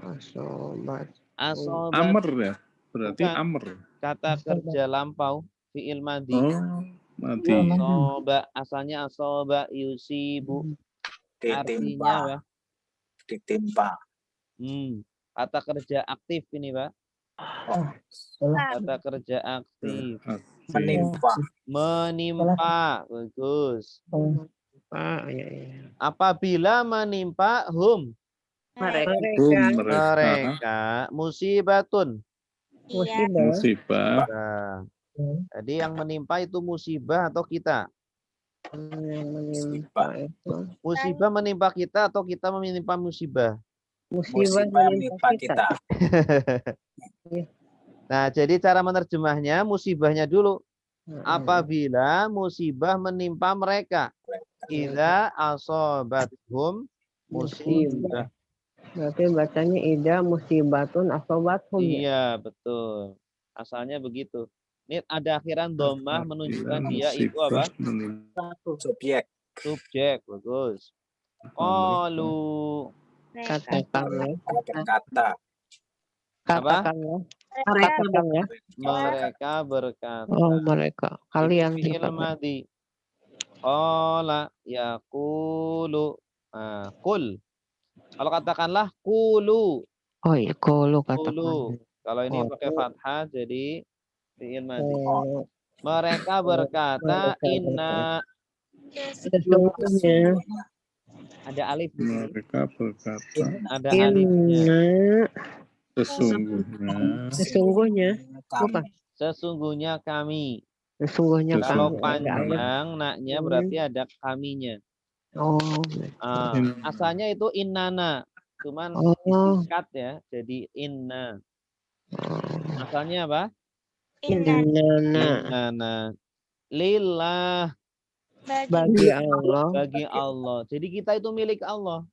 Asobat. Asobat Amr ya, berarti bukan. amr. Kata kerja lampau, fi'il madhi. Mati. Asoba, asalnya asoba yusibu. Artinya apa? Ditimpa. Kata kerja aktif ini, Pak. Kata kerja aktif. Menimpa. Bagus. Apabila menimpa mereka musibatun. Musibah. Nah, jadi yang menimpa itu musibah atau kita? Musibah menimpa kita atau kita menimpa musibah? Musibah menimpa kita. Nah, jadi cara menerjemahnya musibahnya dulu. Apabila musibah menimpa mereka. Idza asobathum musibah. Berarti bacanya ida musibatun asobathum. Iya, betul. Asalnya begitu. Ini ada akhiran dhammah menunjukkan dia itu apa? Subjek. Subjek, bagus. Qalu. Katakanlah. Katakanlah. Katakanlah. Mereka berkata. Oh, mereka. Kalian. Fi'il madhi. Qala yaqulu. Qul. Kalau katakanlah qulu. Oh iya, qulu katakan. Qulu. Kalau ini pakai fathah jadi fi'il madhi. Mereka berkata inna. Sesungguhnya. Ada alif di sini. Mereka berkata. Ada alifnya. Sesungguhnya. Bukan. Sesungguhnya kami. Sesungguhnya Kalau kami. panjang naknya berarti ada kaminya. Oh. Asalnya itu innana. Cuman disingkat ya. Jadi inna. Asalnya apa? Innana. Lillah. Bagi Allah. Bagi Allah. Jadi kita itu milik Allah.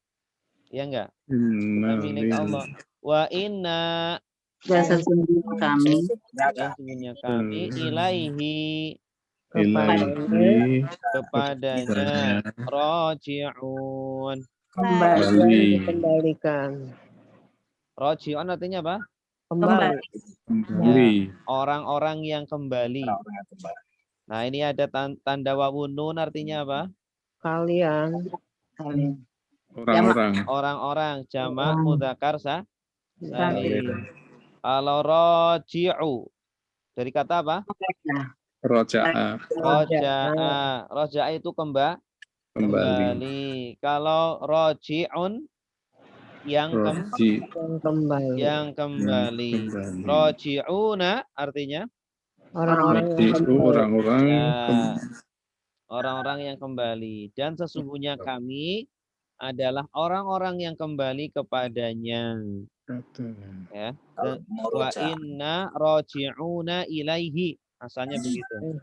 Ya enggak? Kita milik Allah. Wa inna. Dan sesungguhnya kami ilaihi kepadanya raji'un. Kembalikan. Raji'un artinya apa? Kembali. Ya, orang-orang yang kembali. Nah, ini ada tanda wawun nun artinya apa? Kalian. Orang-orang jamak mudzakar salim. Kalau raji'u dari kata apa? Roja'a. Roja'a itu kembali. Kalau raji'un yang kembali. Raji'una artinya orang-orang yang kembali. Dan sesungguhnya kami adalah orang-orang yang kembali kepadanya. Ya. Wa inna raji'una ilaihi. Asalnya begitu.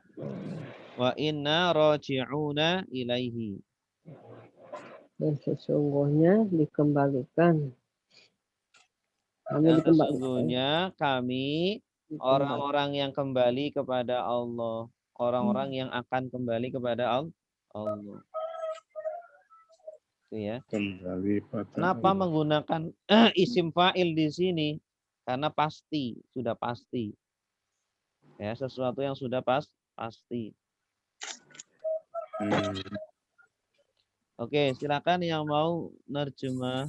Wa inna raji'una ilaihi. Dan sesungguhnya dikembalikan. Sesungguhnya kami orang-orang yang kembali kepada Allah. Orang-orang yang akan kembali kepada Allah. Itu ya. Kenapa menggunakan isim fa'il di sini? Karena pasti, sudah pasti. Ya, sesuatu yang sudah pasti. Oke, silakan yang mau nerjemah.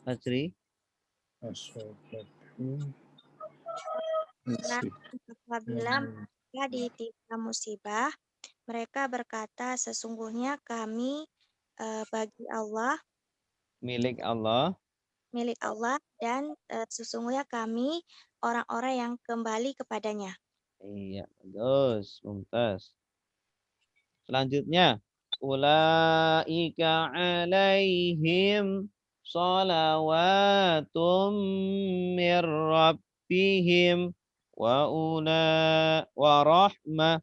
Ajri. Apabila mereka ditimpa musibah, mereka berkata sesungguhnya kami bagi Allah. Milik Allah. milik Allah dan sesungguhnya kami orang-orang yang kembali kepadanya. Iya, bagus, mumtaz. Selanjutnya, ulaika alaihim salawatum mir rabbihim wa rahmah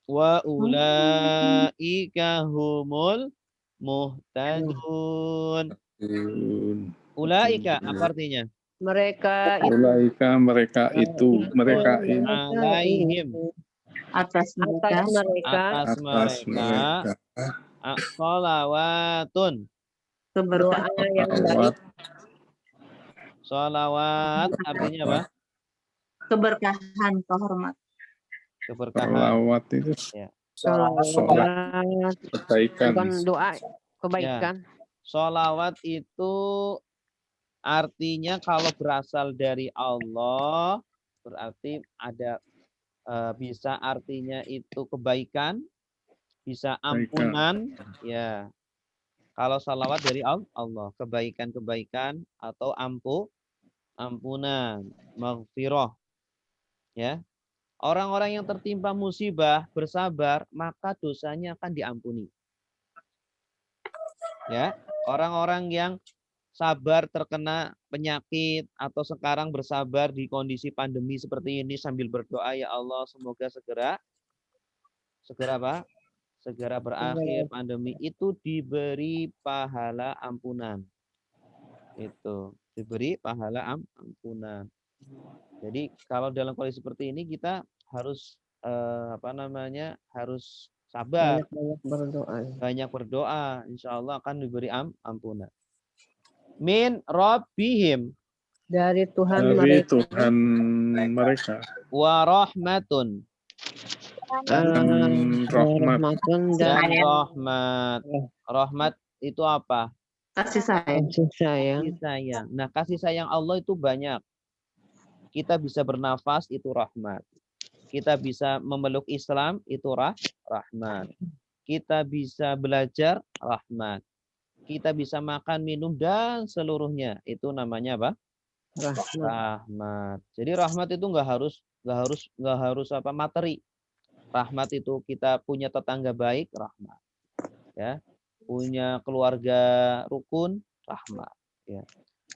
wa ulaika humul muhtadun. Ulaika apa artinya? Mereka itu Ulaika mereka itu, mereka ini Alaihim Atas atas mereka atas atas mereka mereka sholawatun. doa keberkahan, yang baik. salawat, Sholawat artinya apa? keberkahan, kehormatan. Keberkahan. salawat itu Ya. Sholawat kebaikan. bukan doa kebaikan. Sholawat itu artinya kalau berasal dari Allah berarti ada bisa artinya itu kebaikan, bisa ampunan, ya. Kalau sholawat dari Allah, kebaikan-kebaikan atau ampunan, maghfirah, ya. Orang-orang yang tertimpa musibah bersabar, maka dosanya akan diampuni. Ya, orang-orang yang sabar terkena penyakit atau sekarang bersabar di kondisi pandemi seperti ini sambil berdoa, ya Allah semoga segera apa? Segera berakhir pandemi, itu diberi pahala ampunan. Itu diberi pahala ampunan. Jadi kalau dalam kondisi seperti ini kita harus harus sabar, Banyak berdoa. banyak berdoa, insya Allah akan diberi ampunan. Min rabbihim, Dari Tuhan Dari mereka. Tuhan mereka wa rahmatun, dan rahmat. Rahmatun dan dan rahmat. Rahmat itu apa? Kasih sayang. kasih sayang. Kasih sayang. Nah, kasih sayang Allah itu banyak. Kita bisa bernafas, itu rahmat. Kita bisa memeluk Islam, itu rahmat. Kita bisa belajar, rahmat. Kita bisa makan, minum, dan seluruhnya. Itu namanya apa? Rahmat. Jadi rahmat itu nggak harus apa materi. Rahmat itu kita punya tetangga baik, rahmat. Ya. Punya keluarga rukun, rahmat. Ya.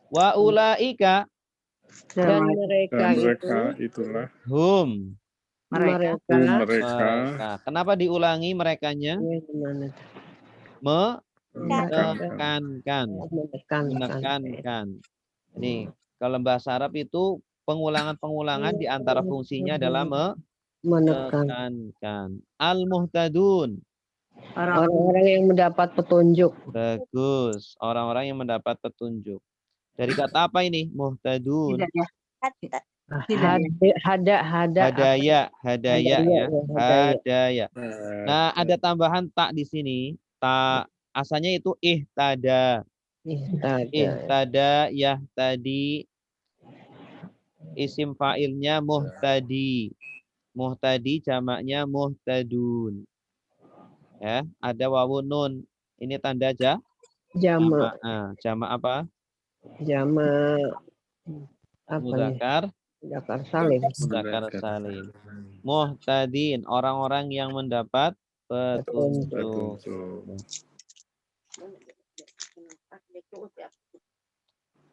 Wa ulaika, Dan Dan mereka mereka itu itulah hum. Mereka. mereka Kenapa diulangi merekanya? Ya, gimana? Menekankan. Ini kalau bahasa Arab itu pengulangan di antara fungsinya adalah menekankan. Al-muhtadun. Orang-orang yang mendapat petunjuk. Bagus. Orang-orang yang mendapat petunjuk. Dari kata apa ini? Muhtadun. Hidayah. Hadaya ya. Hadaya. Nah, ada tambahan tak di sini. Tak asalnya itu ihtada. Ihtada yahtadi. Isim fa'ilnya muhtadi. Muhtadi jamaknya muhtadun. Ya, ada wawun nun. Ini tanda Jama. Jama apa? Jama apa Mudzakkar. Mudzakkar salim. Mudzakkar salim. Muhtadin, orang-orang yang mendapat petunjuk.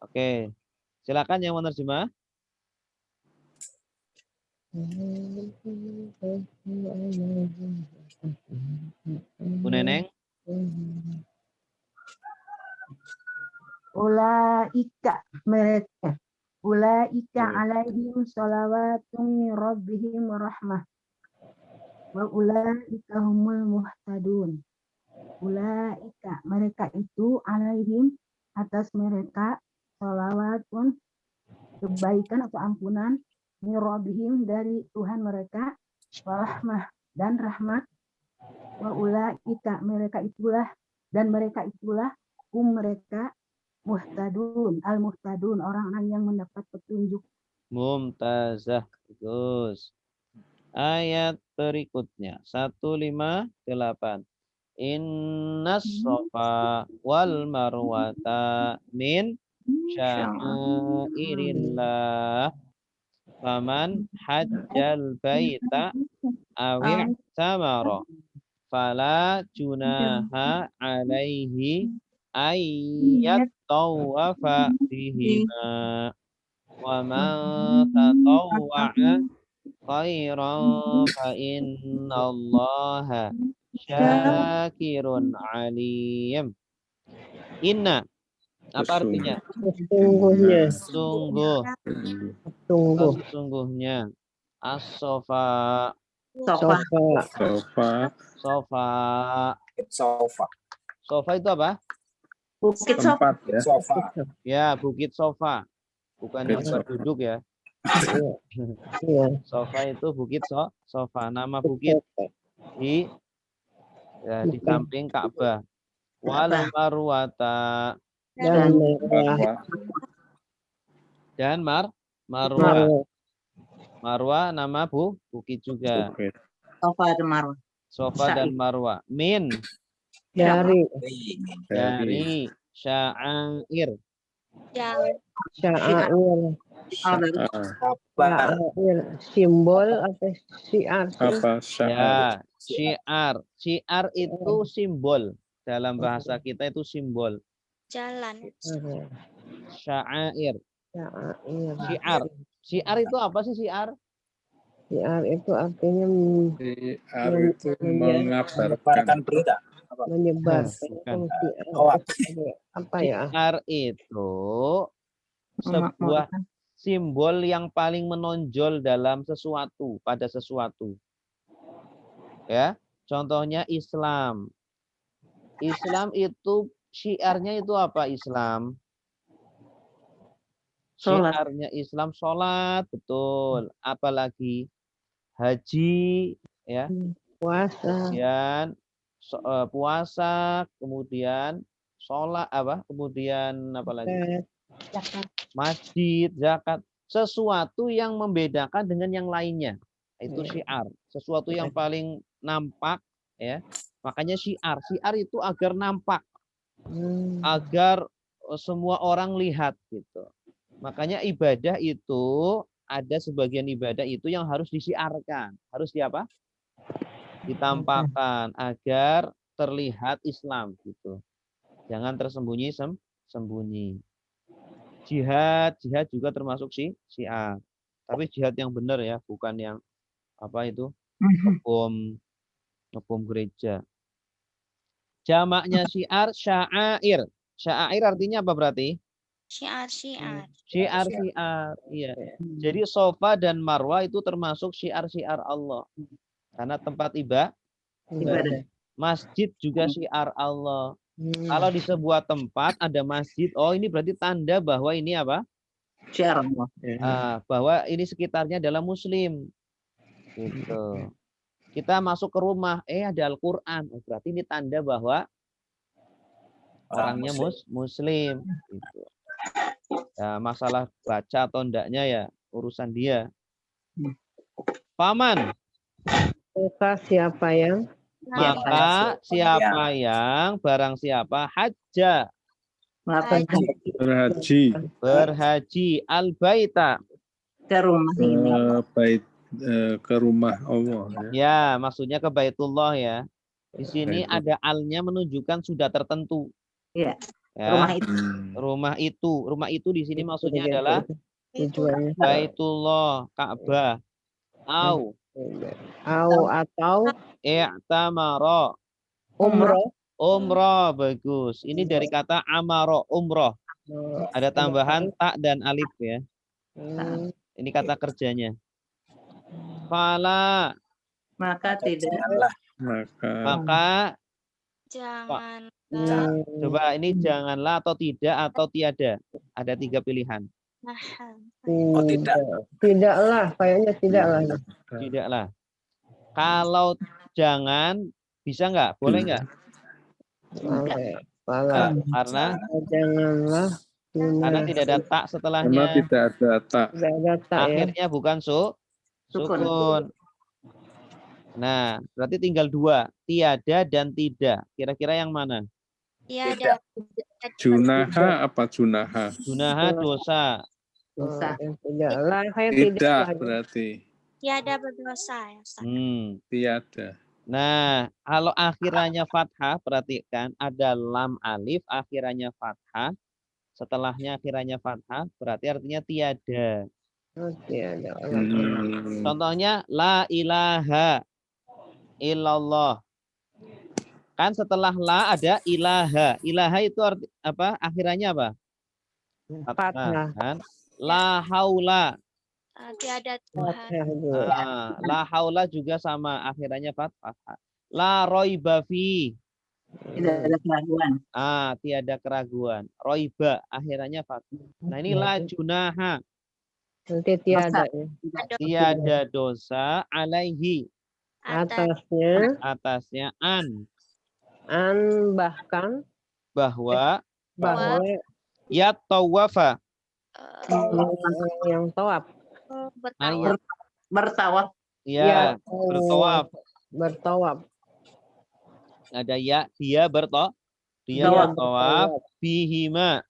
Oke. Silakan yang menerjemah. Bu Neneng. Ulaika mereka. Ulaika alaihim sholawatun min rabbihim rahmah. Wa ulaika humul muhtadun. Ulaika mereka itu alaihim atas mereka sholawatun kebaikan atau ampunan min rabbihim dari Tuhan mereka wa rahmah dan rahmat. Wa ulaika mereka itulah mereka muhtadun, al-muhtadun, orang-orang yang mendapat petunjuk. Mumtazah. Bagus. Ayat berikutnya 158. Innas safa wal marwata min sya'airillah. Faman hajjal baita awi' tamara fala junaha alaihi ayyat tawafa bihima wa man tatawwa'a khairan fa innallaha syakirun alim. Inna apa artinya? Sesungguhnya, Sungguh, sungguh. sesungguhnya. As-sofa, Sofa. Sofa, sofa. Sofa. Sofa itu apa? Bukit sofa. Tempat ya. Sofa. Ya, bukit sofa. Bukan Bukit tempat sofa. duduk ya. Iya. Sofa itu bukit sofa. Nama bukit di di samping Ka'bah. Wal marwata Dan merah, dan marwa. marwah. Marwa nama bukit juga. Bukit. Sofa dan marwah. Sofa dan marwa. Min Dari dari sya'air. syair, Apa? syair, simbol atau syiar sih? Apa syair? Ya, syiar. Syiar itu simbol. Dalam bahasa kita itu simbol. Jalan. Sya'air. Syair. Syiar. Syiar itu apa sih syiar? Syiar itu artinya Syiar itu mengabarkan. Menyebarkan berita. menyebar. Bukan. Apa ya? Syiar itu sebuah simbol yang paling menonjol dalam sesuatu, pada sesuatu. Ya, contohnya Islam. Islam itu syiarnya itu apa Islam? Sholat. Syiarnya Islam sholat, betul. Apalagi haji, ya. Puasa. Kemudian puasa, kemudian sholat apa? Kemudian apa lagi? Masjid, zakat, sesuatu yang membedakan dengan yang lainnya. Itu syiar, sesuatu yang paling nampak, ya. Makanya syiar, syiar itu agar nampak, agar semua orang lihat gitu. Makanya ibadah itu ada sebagian ibadah itu yang harus disiarkan, harus apa? Ditampakkan agar terlihat Islam gitu. Jangan tersembunyi sembunyi. Jihad juga termasuk syiar. Tapi jihad yang benar ya, bukan yang apa itu? Ngebom gereja. Jamaknya syiar sya'air. Sya'air artinya apa berarti? Syiar. Syiar, iya. Jadi sofa dan marwah itu termasuk syiar-syiar Allah. Karena tempat ibadah. Masjid juga syiar Allah. Kalau di sebuah tempat ada masjid, oh ini berarti tanda bahwa ini apa? Syiar Allah. Bahwa ini sekitarnya adalah muslim. Gitu. Kita masuk ke rumah, ada Al-Quran. Oh, berarti ini tanda bahwa orangnya muslim. Gitu. Ya, masalah baca atau enggaknya ya urusan dia. Paman. Maka siapa yang Barang siapa hajja berhaji al-baita Ke rumah ini. Ke rumah Allah ya. Ya, maksudnya ke Baitullah ya. Di sini ada alnya menunjukkan sudah tertentu. Iya. Ya. Rumah itu. Rumah itu di sini maksudnya adalah tujuannya? Baitullah, Ka'bah. Atau i'tamara. Umroh, bagus. Ini dari kata amaro, umroh. Ada tambahan tak dan alif ya. Ini kata kerjanya. Fala. Maka tidak. Maka Jangan. coba ini janganlah atau tidak atau tiada. Ada 3 pilihan. Oh, tidak. Tidaklah, kayaknya tidaklah. Tidaklah. Kalau jangan, bisa nggak? Boleh nggak? Karena janganlah. Karena tidak ada tak setelahnya. Karena tidak ada tak. Tidak ada tak ya. Akhirnya bukan sukun. Nah, berarti tinggal 2. Tiada dan tidak. Kira-kira yang mana? Tiada. Junaha apa junaha? Junaha dosa. Dosa. Tidak lah, yang tidak Tidak lah. berarti. Tiada berdosa ya Ustaz. Tiada. Nah, kalau akhirannya fathah, perhatikan ada lam alif, akhirannya fathah. Setelahnya akhirannya fathah, berarti artinya tiada. Oh, tiada. Contohnya, la ilaha illallah. Kan setelah la ada ilaha. Ilaha itu arti apa? Akhirannya apa? Fathah. Kan? La haula. Tiada Fathah Tuhan. juga. La haula juga sama, akhirannya fathah. La roiba fi. Tidak ada keraguan. Tiada keraguan. Roiba, akhirannya fathah. Nah, ini la junaha. Nanti tiada. Tiada dosa alaihi. Atasnya an. An bahkan Bahwa ya tawafa. yang tawaf. Bertawaf. Ya, bertawaf. Bertawaf. Ada ya, dia bertawaf. Dia Tawaf. bertawaf bihima.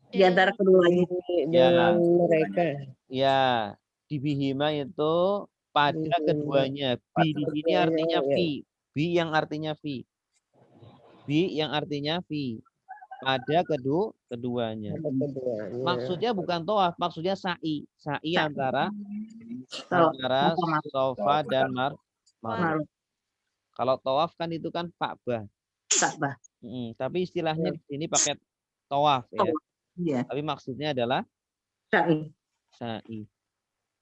Di antara keduanya. Dengan mereka. Ya, di bihima itu pada keduanya. Bi di sini artinya fi. Bi yang artinya fi. Bi yang artinya fi. Pada keduanya. Maksudnya bukan tawaf, maksudnya sa'i. Sa'i antara Sofa dan Marwah. Kalau tawaf kan itu kan Ka'bah. Tapi istilahnya di sini pakai tawaf ya. Iya. Tapi maksudnya adalah sa'i.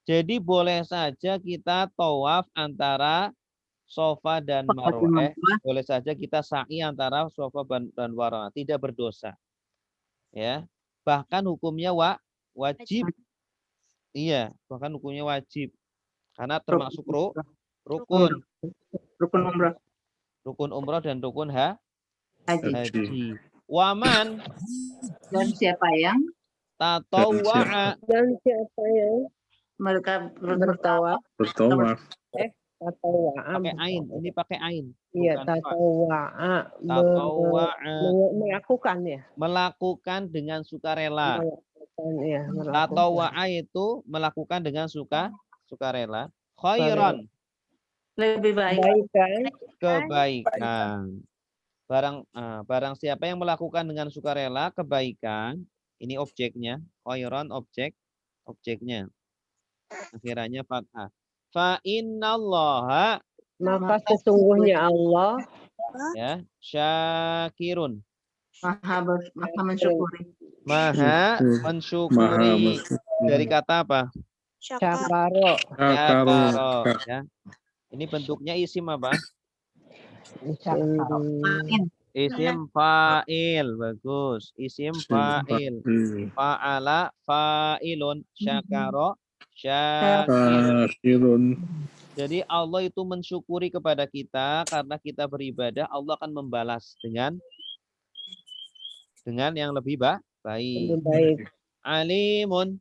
Jadi boleh saja kita tawaf antara Sofa dan Marwah. Boleh saja kita sa'i antara Sofa dan Marwah. Tidak berdosa. Ya. Bahkan hukumnya wajib. Iya, bahkan hukumnya wajib. Karena termasuk rukun. Rukun umroh. Rukun umroh dan rukun haji. Waman. Dan siapa yang tatawwa'a. Dan siapa yang mereka bertawaf. Bertawaf. Tatawwa'a. Pakai ain. Ini pakai ain. Iya, tatawwa'a. Melakukan ya. Melakukan dengan sukarela. Ya, tatawwa'a itu melakukan dengan sukarela. Khairan. lebih baik. Kebaikan. Barang siapa yang melakukan dengan sukarela kebaikan, ini objeknya, khairan objeknya. Akhirannya fathah. Fa innallaha, maka sesungguhnya Allah ya, syakirun. Maha mensyukuri. Maha mensyukuri. Dari kata apa? Syakaro. Ya. Ini bentuknya isim apa? Isim fa'il. Bagus. Isim fa'il. Fa'ala fa'ilun. Syakaro syakirun. Jadi Allah itu mensyukuri kepada kita karena kita beribadah. Allah akan membalas dengan yang lebih baik. Alimun.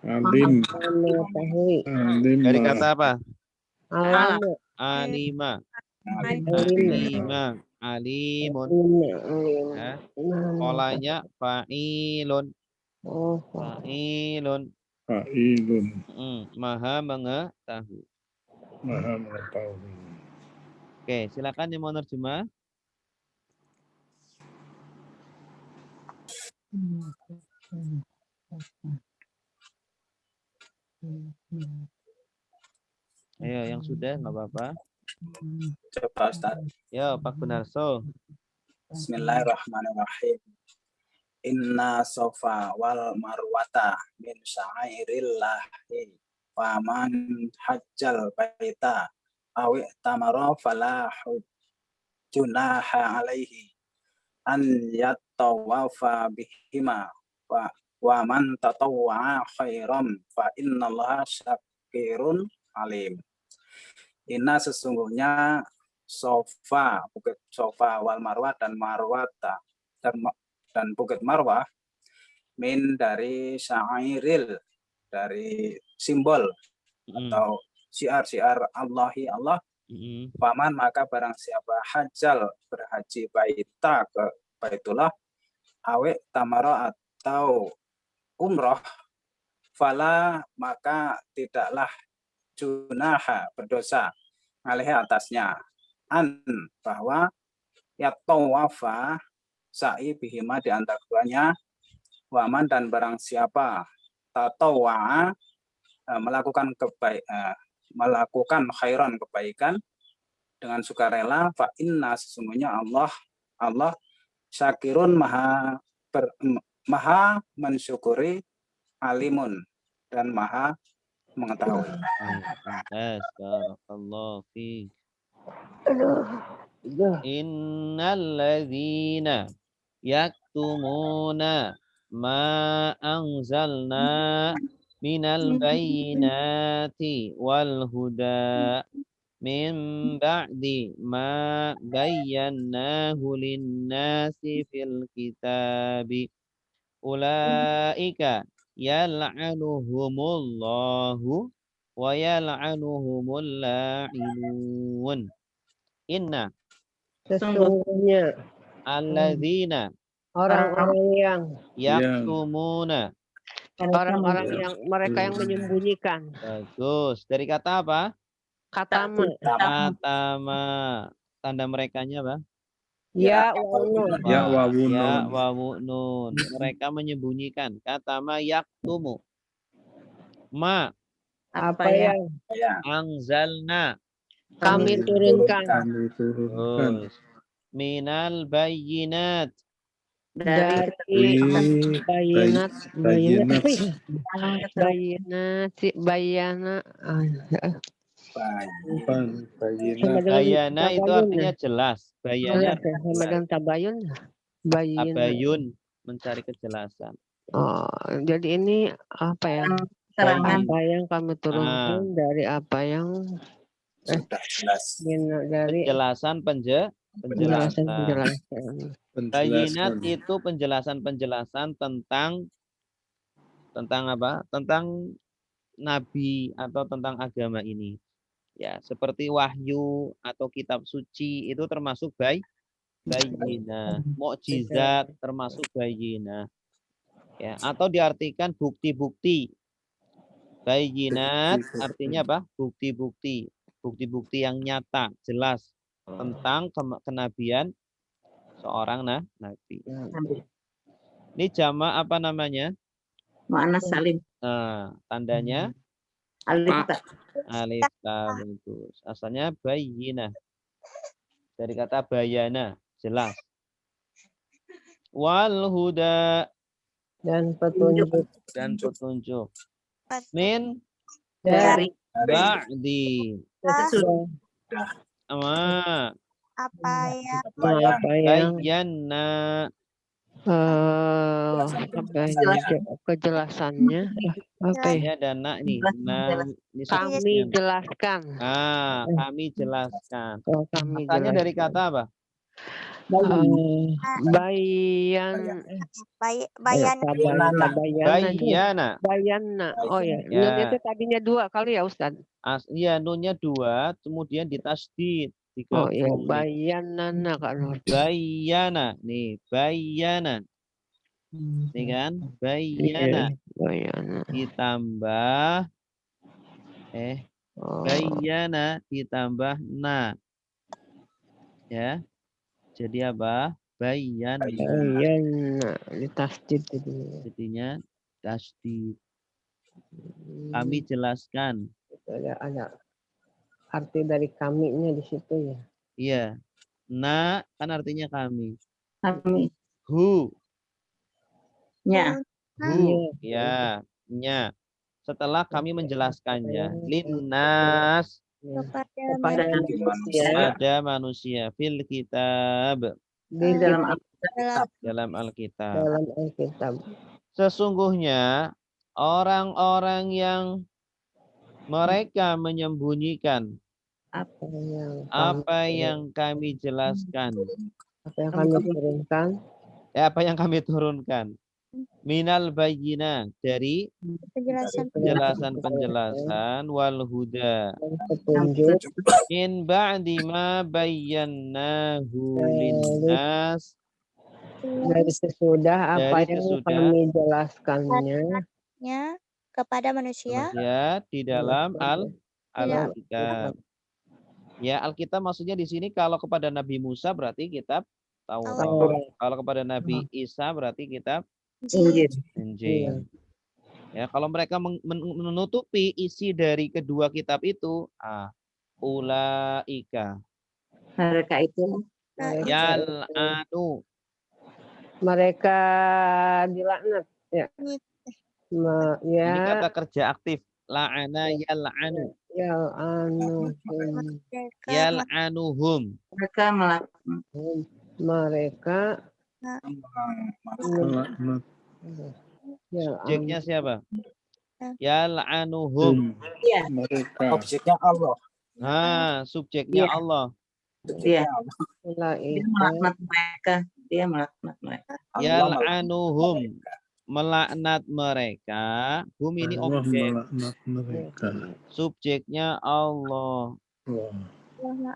Alim. Dari kata apa? Alima. Alimun. Ya. Polanya fa'ilun. Fa'ilun. Maha mengetahui. Oke, silakan yang mau nerjemah. Ayo, yang sudah nggak apa-apa. Coba Ustaz. Ya, Pak Benarso. Bismillahirrahmanirrahim. Inna sofa wal marwata min sya'airillahi. Faman hajjal baita awi tamara fala junaha alaihi an yattawafa bihima wa man tatawwa'a khairan fa innallaha syakirun alim. Inna sesungguhnya sofa, bukit sofa wal marwah dan marwata dan bukit marwah min dari syairil, dari simbol atau syiar Allahi Allah. Paman maka barang siapa hajjal berhaji baita ke Baitullah awe tamaro atau umroh, fala maka tidaklah junaha berdosa alaihi atasnya bahwa ya tawafa sa'i bihima di antara keduanya, waman dan barang siapa tatawwa melakukan khairan kebaikan dengan sukarela, fa inna sesungguhnya Allah syakirun maha mensyukuri, alimun dan maha mengetahui. Barakallahu fiik. Innal ladzina yaktumuna ma anzalna minal bayyinati wal huda min ba'di ma bayyanahu lin-nasi fil kitabi ulaika yal'anuhumullahu wa yal'anuhumul la'inun. Inna Sesungguhnya alladzina orang-orang yang yaktumuna. orang-orang yang mereka yang menyembunyikan. Bagus. Dari kata apa? Katama. Katama. Tanda merekanya apa? Ya wa'nun. Ya wawunun. Ya wawunun. Mereka menyembunyikan. Katama yaktumu. Ma Apa yang anzalna. kami turunkan Kami turunkan Terus. Minal bayyinat. dari bayinat bayana Bayana itu artinya jelas. Bayana sama dengan tabayun. tabayun, mencari kejelasan. Oh, jadi ini apa ya? Keterangan. Apa yang kami turunkan dari apa yang Sudah jelas. dari Penjelasan penjelasan. Bayinat penjelasan. itu penjelasan-penjelasan tentang apa? Tentang nabi atau tentang agama ini. Ya, seperti wahyu atau kitab suci itu termasuk bayinah. Mukjizat termasuk bayinah. Ya, atau diartikan bukti-bukti. Bayinat artinya apa? Bukti-bukti. Bukti-bukti yang nyata, jelas tentang kenabian seorang nabi. Ini jamak apa namanya? Mu'annas salim. Nah, tandanya Alif ta. alif ta itu. Asalnya bayyinah. Dari kata bayana, jelas. Wal huda dan petunjuk min Dari ba'di Apa yang bayyana kejelasannya apa ya? ini ada nak nih. Nah, ini Kami jelaskan. Kami jelaskan. Kami Asalnya dari kata apa? Bayana. Oh ya. Nun itu tadinya 2 kali ya Ustaz. Iya, nunnya 2, kemudian ditasdid. Oh ya, bayanana kan. Bayana. Nih, bayana. Nih kan? Bayana. Ditambah bayana ditambah na. Ya. Jadi apa? Bayana. Ditasdid jadinya tasdid. Kami jelaskan. Ada arti dari kami-nya di situ ya. Iya. Na kan artinya kami. kami. Hu. Nya. Hu. Ya. Nya. Setelah kami menjelaskannya. Linnas. Kepada manusia. Fil kitab. Di dalam Dalam Alkitab. Dalam Alkitab. Sesungguhnya orang-orang yang mereka menyembunyikan apa yang kami jelaskan. Apa yang kami turunkan? Apa yang kami turunkan? Minal bayyinah, dari penjelasan-penjelasan wal huda. Min ba'di ma bayyanahu linnas Dari sesudah apa Dari yang sesudah kami jelaskannya kepada manusia ya di dalam Tidak. Alkitab. Ya, Alkitab maksudnya di sini kalau kepada Nabi Musa berarti kitab Taurat. Kalau kepada Nabi Isa berarti kitab Injil. Injil. Ya, kalau mereka menutupi isi dari kedua kitab itu, ulaika Mereka itu yal'anu. mereka dilaknat ya. Ini Ya, kata kerja aktif. La'ana yal'anu. Yal'anuhum. mereka melakukan mereka Melaknat. Subjeknya siapa? Yal'anuhum. Mereka. Objeknya Allah. Subjeknya Iya. Allah. dia ulaika melaknat mereka. Dia melaknat mereka. Yal'anuhum. Melaknat mereka. Hum ini Allah objek. melaknat mereka. Subjeknya Allah. Wah.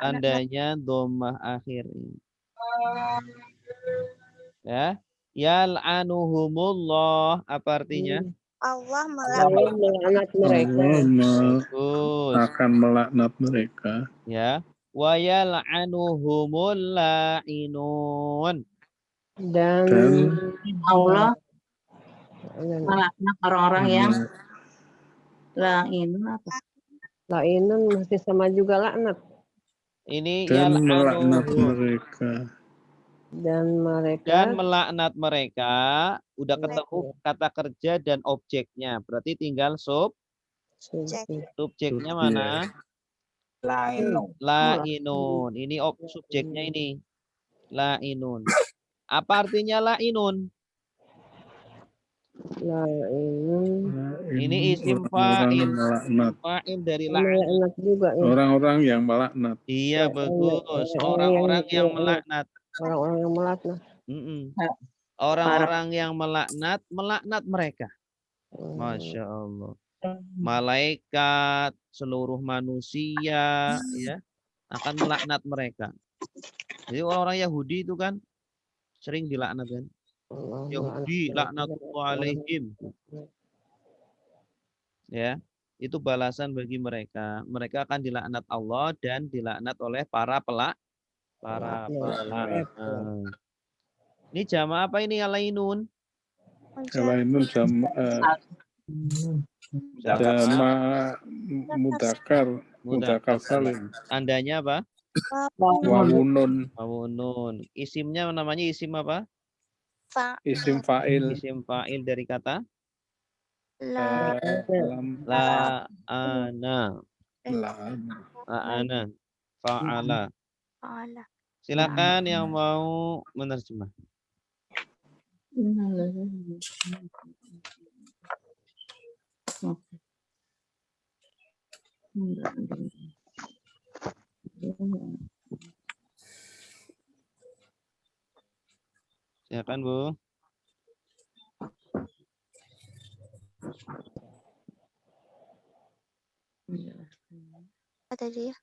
Tandanya dhammah akhir. Ya. Yal'anuhumullah. Apa artinya? Allah melaknat mereka. Allah Bagus. akan melaknat mereka. Ya. Wa yal'anuhumul la'inun. Dan Allah melaknat orang-orang yang lain apa? lainun masih sama juga laknat. Ini Dan melaknat yal'anuhum. mereka. Dan mereka Dan melaknat mereka. Udah ketemu kata kerja dan objeknya. Berarti tinggal subjeknya mana? La'inun. Ini subjeknya ini. La'inun. Apa artinya la'inun? Ini isim fa'il. Melaknat. Fa'il dari la'inun. melaknat juga ya. Orang-orang yang melaknat. Iya, bagus. Orang-orang yang melaknat. Orang-orang yang melaknat. Orang-orang yang melaknat mereka. Masya Allah. Malaikat, seluruh manusia, ya, akan melaknat mereka. Jadi orang-orang Yahudi itu kan sering dilaknat kan. Yahudi laknatullah alaihim. Ya, itu balasan bagi mereka. Mereka akan dilaknat Allah dan dilaknat oleh para pelaknat. Ini jamaah apa ini alainun? Alainun mudakar salim. Tandanya apa? Wawunun. Wawunun. Isimnya namanya isim apa? Isim fa'il. Isim fa'il dari kata? La'ana. Fa'ala. Silakan yang mau menerjemah. Silakan Bu. Tadi ya.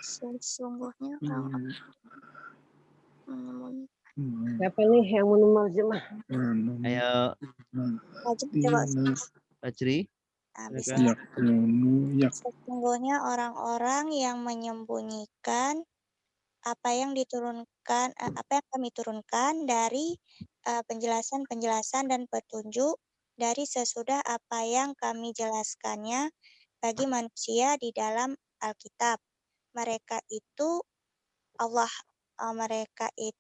Sesungguhnya orang menyembunyikan. Siapa nih yang mau menerjemah? Ayo, Coba. Fajri. Bisa. Sesungguhnya orang-orang yang menyembunyikan apa yang kami turunkan dari penjelasan-penjelasan dan petunjuk dari sesudah apa yang kami jelaskannya bagi manusia di dalam Alkitab. Mereka itu Allah melaknat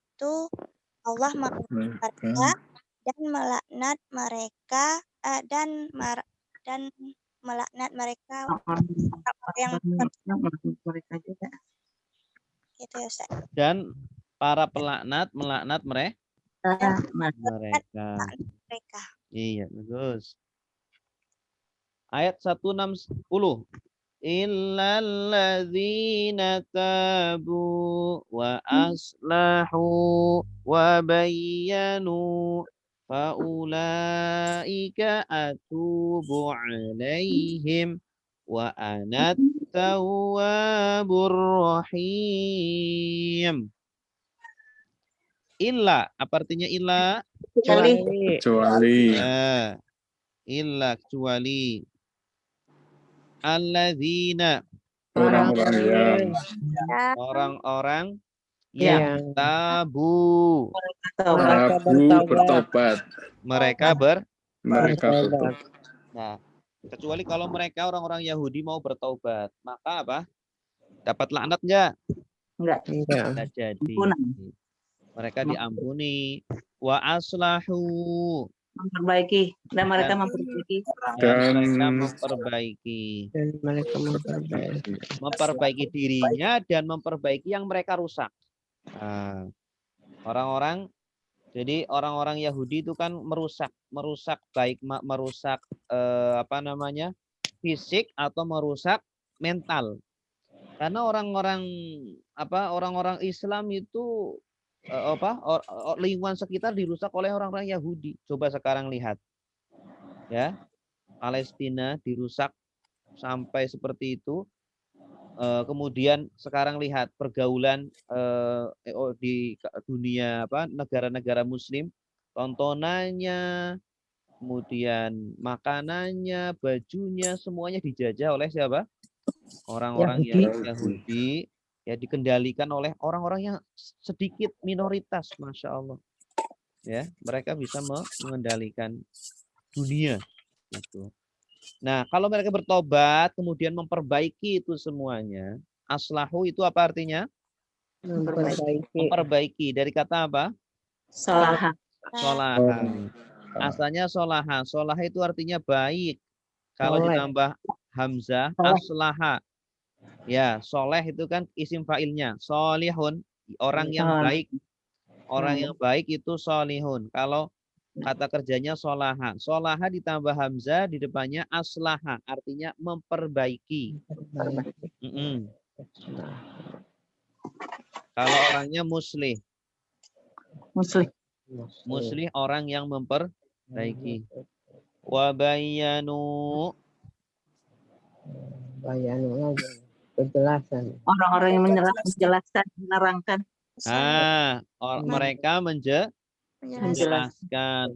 mereka dan melaknat mereka dan melaknat mereka yang mereka juga. Gitu ya, Ustaz. Dan para pelaknat melaknat mereka. Iya, bagus. Ayat 160. Illalladzina tabu wa aslahu wa bayyanu faulaika atubu alaihim wa anat tawwabur rahim. Illa, apa artinya illa? Kecuali Kecuali Ya, illa kecuali alladzina, orang-orang yang Ya, orang-orang Ya. yang tabu, tobat. bertobat. mereka Mereka bertobat. Bertobat. Nah, kecuali kalau mereka orang-orang Yahudi mau bertaubat, maka apa? Dapat laknat enggak? Enggak. Enggak. Enggak jadi. Ampunan. Mereka diampuni. Wa aslahu, Memperbaiki. Dan mereka Dan- memperbaiki. dan Dan- mereka memperbaiki. Dan mereka memperbaiki. Memperbaiki dirinya dan memperbaiki yang mereka rusak. Nah, orang-orang, jadi orang-orang Yahudi itu kan merusak baik merusak apa namanya, fisik atau merusak mental. Karena orang-orang Islam itu lingkungan sekitar dirusak oleh orang-orang Yahudi. Coba sekarang lihat, ya, Palestina dirusak sampai seperti itu. Kemudian sekarang lihat pergaulan di dunia negara-negara Muslim, tontonannya, kemudian makanannya, bajunya, semuanya dijajah oleh siapa? Orang-orang Yahudi, ya, dikendalikan oleh orang-orang yang sedikit minoritas, masya Allah. Ya, mereka bisa mengendalikan dunia. Gitu. Nah, kalau mereka bertobat, kemudian memperbaiki itu semuanya, aslahu itu apa artinya? Memperbaiki. Memperbaiki. Dari kata apa? Salaha. Solaha. Asalnya solaha. Solaha itu artinya baik. Kalau Soleh. ditambah hamzah, aslaha. Ya, soleh itu kan isim fa'ilnya. Solihun, orang yang baik. Orang yang baik itu solihun. Kalau kata kerjanya solaha. Solaha ditambah hamzah, di depannya aslaha. Artinya memperbaiki. Kalau orangnya muslih. Muslih orang yang memperbaiki. Wabayanu. Bayanu aja. Penjelasan. Orang-orang yang menjelaskan, menerangkan. Mereka menjelaskan.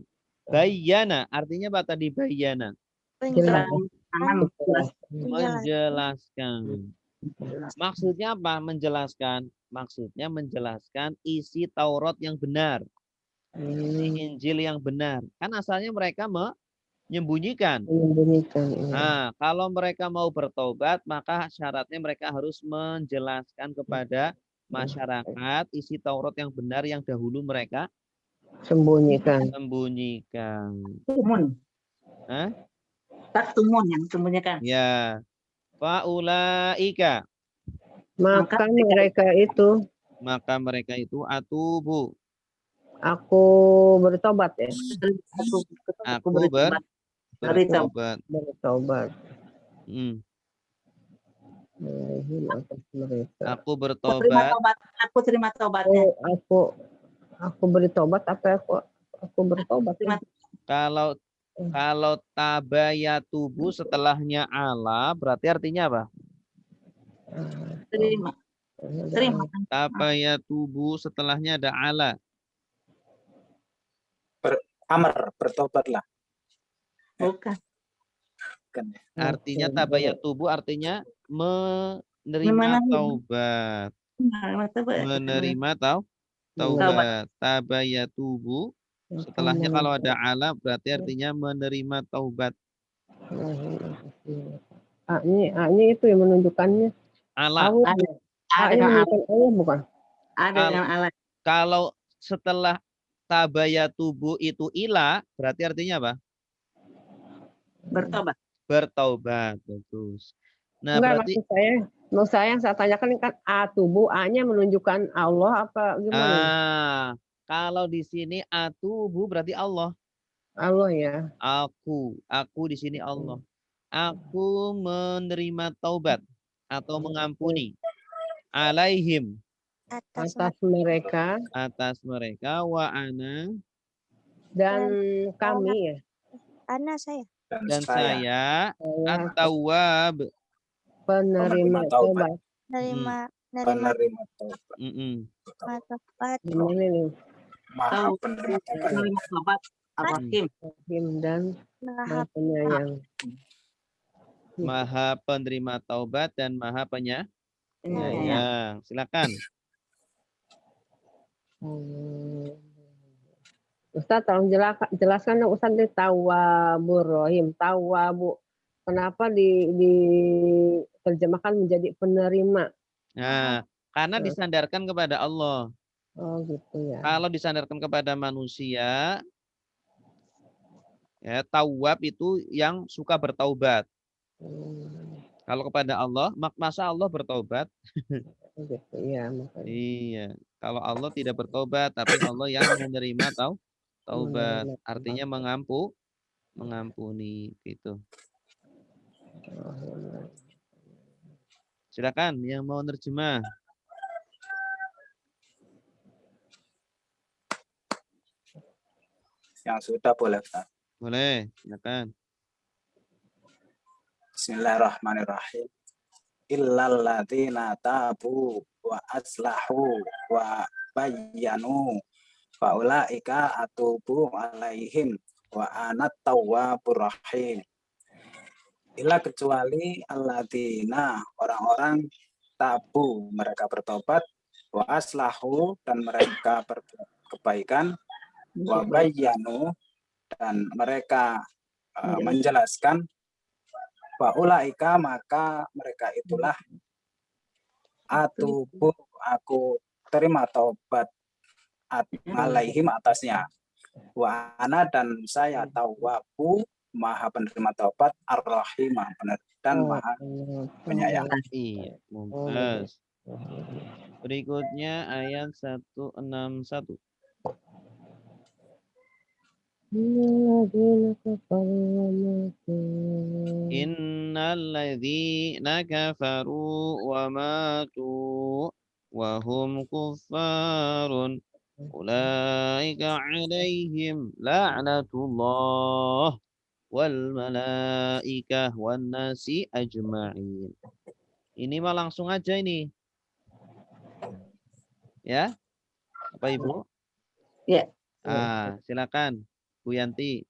Bayana, artinya apa tadi bayana? Menjelaskan. Maksudnya apa menjelaskan? Maksudnya menjelaskan isi Taurat yang benar. Isi Injil yang benar. Kan asalnya mereka menyembunyikan. Nah, kalau mereka mau bertobat, maka syaratnya mereka harus menjelaskan kepada masyarakat isi Taurat yang benar yang dahulu mereka sembunyikan. Tumun. Hah? Tak tumun yang sembunyikan. Ya. Faulaika. Maka mereka itu atubu. Aku bertobat ya. Aku bertobat. Aku bertobat. Aku terima tobatnya. Aku bertobat apa aku bertobat. Kalau tabayatubu setelahnya ala berarti artinya apa? Terima. Tabayatubu setelahnya ada ala. Amar, bertobatlah. Bukan. Artinya tabayatubu artinya menerima taubat. Menerima taubat. Tabayatubu setelahnya kalau ada ala berarti artinya menerima taubat. Ini itu yang menunjukkannya. Ala. Ada dengan Allah bukan? Ada dengan ala. Kalau setelah tabayatubu itu ila berarti artinya apa? Bertaubat. Bagus. Nah, berarti maksud saya yang saya tanyakan kan atubu, A-nya menunjukkan Allah apa gimana? Kalau di sini atubu berarti Allah. Allah ya. Aku di sini Allah. Aku menerima taubat atau mengampuni alaihim atas mereka wa ana dan kami ya. Ana saya. Dan saya at-tawwab penerima taubat. Penerima taubat. taubat. Gimana nih? Maha penerima taubat. Penerima taubat Ar-Rahim. Rahim dan Maha Maha Penyayang. Maha penerima taubat dan Maha Penyayang. penyayang. Silakan. Ustaz, tolong jelaskan dong Ustaz, di Tawwabur Rahim. Tawwabu, kenapa diterjemahkan menjadi penerima? Nah, karena disandarkan kepada Allah. Oh gitu ya. Kalau disandarkan kepada manusia, ya, tawwab itu yang suka bertaubat. Kalau kepada Allah, masa Allah bertaubat? Gitu ya, makanya. Iya. Kalau Allah tidak bertobat, tapi Allah yang menerima taubat, artinya mengampuni gitu. Silakan yang mau nerjemah. Yang sudah boleh, Ustaz. Boleh, silakan. Bismillahirrahmanirrahim. Illal ladzina tabu wa aslahu wa bayyanu fa ulaika atubu alaihim wa anat tawwabur rahim. Illa kecuali alladzina, orang-orang tabu, mereka bertobat, wa aslahu, dan mereka berbuat kebaikan, wa bayyanu, dan mereka menjelaskan, wa ulaika, maka mereka itulah atubu, aku terima taubat alaihim, atasnya, wa ana, dan saya tawwabu, maha penerima taubat, ar-rahim, dan maha penyayang. Iya, mumtaz. Berikutnya ayat 161. Innalladzina kafaru wa matu wa hum kuffarun ulaika alaihim la'natullah wal malaikah wan nasi ajma'in. Ini mah langsung aja ini. Ya? Apa Ibu? Ya. Silakan Bu Yanti.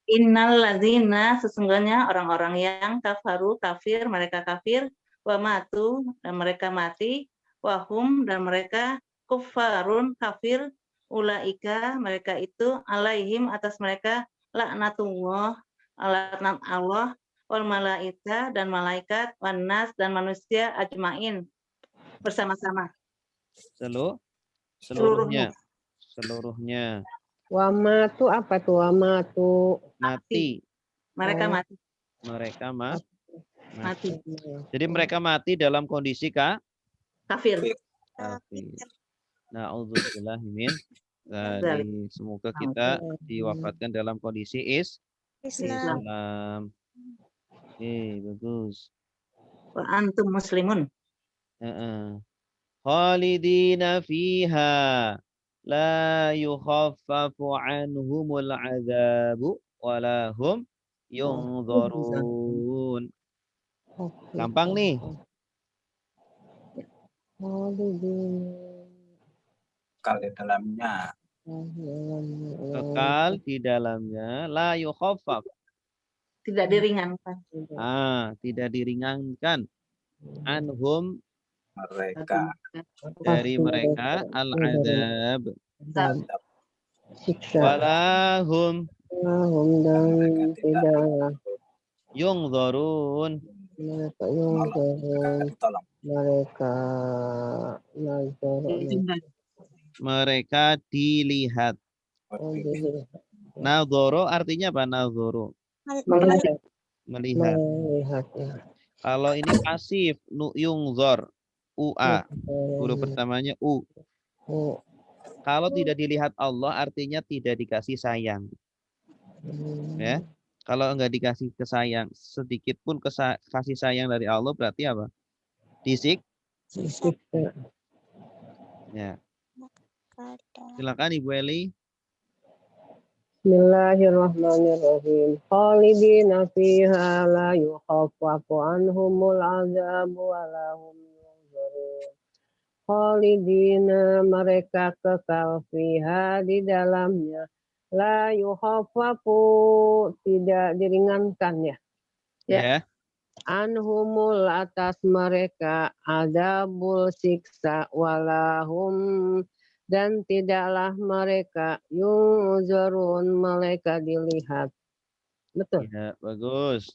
Innal ladzina, sesungguhnya orang-orang yang kafaru, kafir, mereka kafir, wa matu, dan mereka mati, wahum, dan mereka kuffarun, kafir, ulaika, mereka itu, alaihim, atas mereka, laknatullah, laknat Allah, wal malaika, dan malaikat, wan nas, dan manusia, ajmain, bersama-sama. Seluruhnya. Wamatu apa tuh? Wamatu Mati. Mereka mati. Mereka mati. Mati. Jadi mereka mati dalam kondisi Kafir. kafir. Na'udzubillah min dzalik. Semoga kita diwafatkan dalam kondisi Islam. Islam. Oke, bagus. Wa antum muslimun. Khalidina fiha la yukhaffafu anhumul azabu wala hum yunzarun. Gampang nih. Kekal di dalamnya. Kekal di dalamnya. La yukhaffaf. Tidak diringankan. Tidak diringankan. Anhum, Mereka. dari mereka, al-adab. Siksa. Walahum Dan tidak yungzarun. mereka yungzarun. Mereka dilihat. Nadhoro artinya apa? Nadhoro. Melihat. Ya. Kalau ini pasif, yungzor. UA. Huruf pertamanya U. Kalau tidak dilihat Allah artinya tidak dikasih sayang. Ya. Kalau enggak dikasih kesayang, sedikit pun kasih sayang dari Allah berarti apa? Disiksa. Ya. Silakan Ibu Eli. Bismillahirrahmanirrahim. Khalidina fiha la yukhaffafu anhumul azabu wa la hum yunzarun. khalidina mereka kekal fiha di dalamnya. La yukhaffafu tidak diringankan ya. Ya. Anhumul atas mereka adabul siksa walahum dan tidaklah mereka yuzarun mereka dilihat. Betul. Ya, bagus.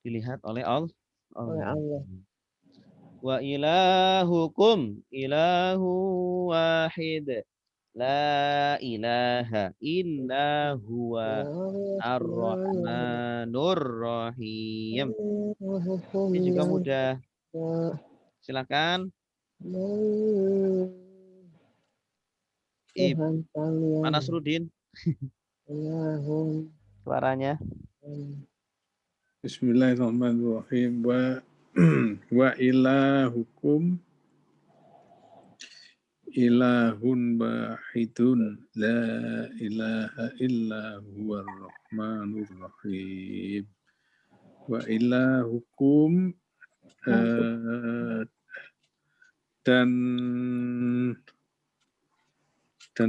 Dilihat oleh Allah. Oleh Allah. Wa ilahukum ilahu wahid. La ilaha illa huwa ar-Rahmanur Rahim. Ini juga mudah. Silakan. Pak Nasruddin. Suaranya. Bismillahirrahmanirrahim. Wa ilahukum ilahun wahidun la ilaha illa huwar rahmanur rahim. Wa ilahukum dan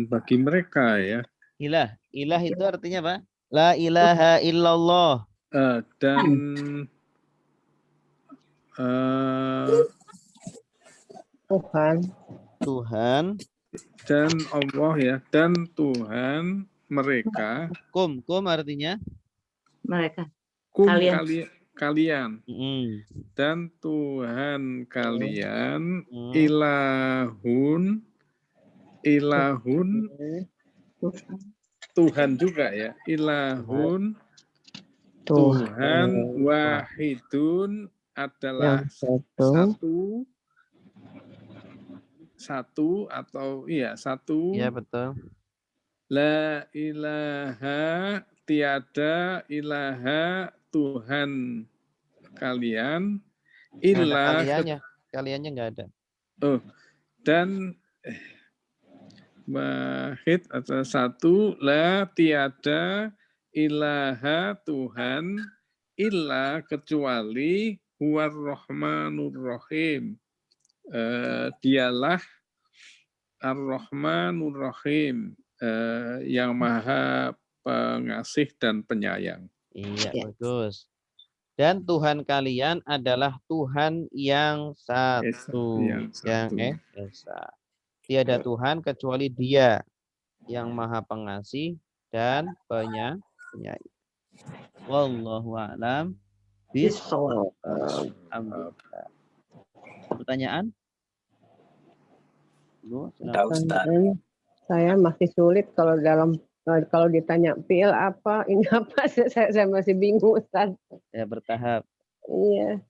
bagi mereka ya. Ilah itu artinya apa? La ilaha illallah. Dan Tuhan dan Allah ya, dan Tuhan mereka. Kum artinya Mereka. Kalian. Dan Tuhan kalian ilahun Tuhan juga ya. Ilahun Tuhan wahidun adalah satu atau satu. Iya betul. La ilaha tiada ilaha Tuhan kalian illa kaliannya nggak ada. Dan wahid atau satu, la tiada ilaha Tuhan illa kecuali huwar rahmanur rahim. Dialah ar-Rahmanur Rahim, yang maha pengasih dan penyayang. Iya, bagus. Dan Tuhan kalian adalah Tuhan yang satu, yang esa. Tiada Tuhan kecuali Dia yang maha pengasih dan penyayang. Wallahu a'lam bishawab. Pertanyaan? Saya masih sulit kalau ditanya fi'il apa, ini apa, saya masih bingung Ustaz. Ya bertahap. Iya,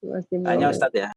masih bingung. Tanya Ustaz ya.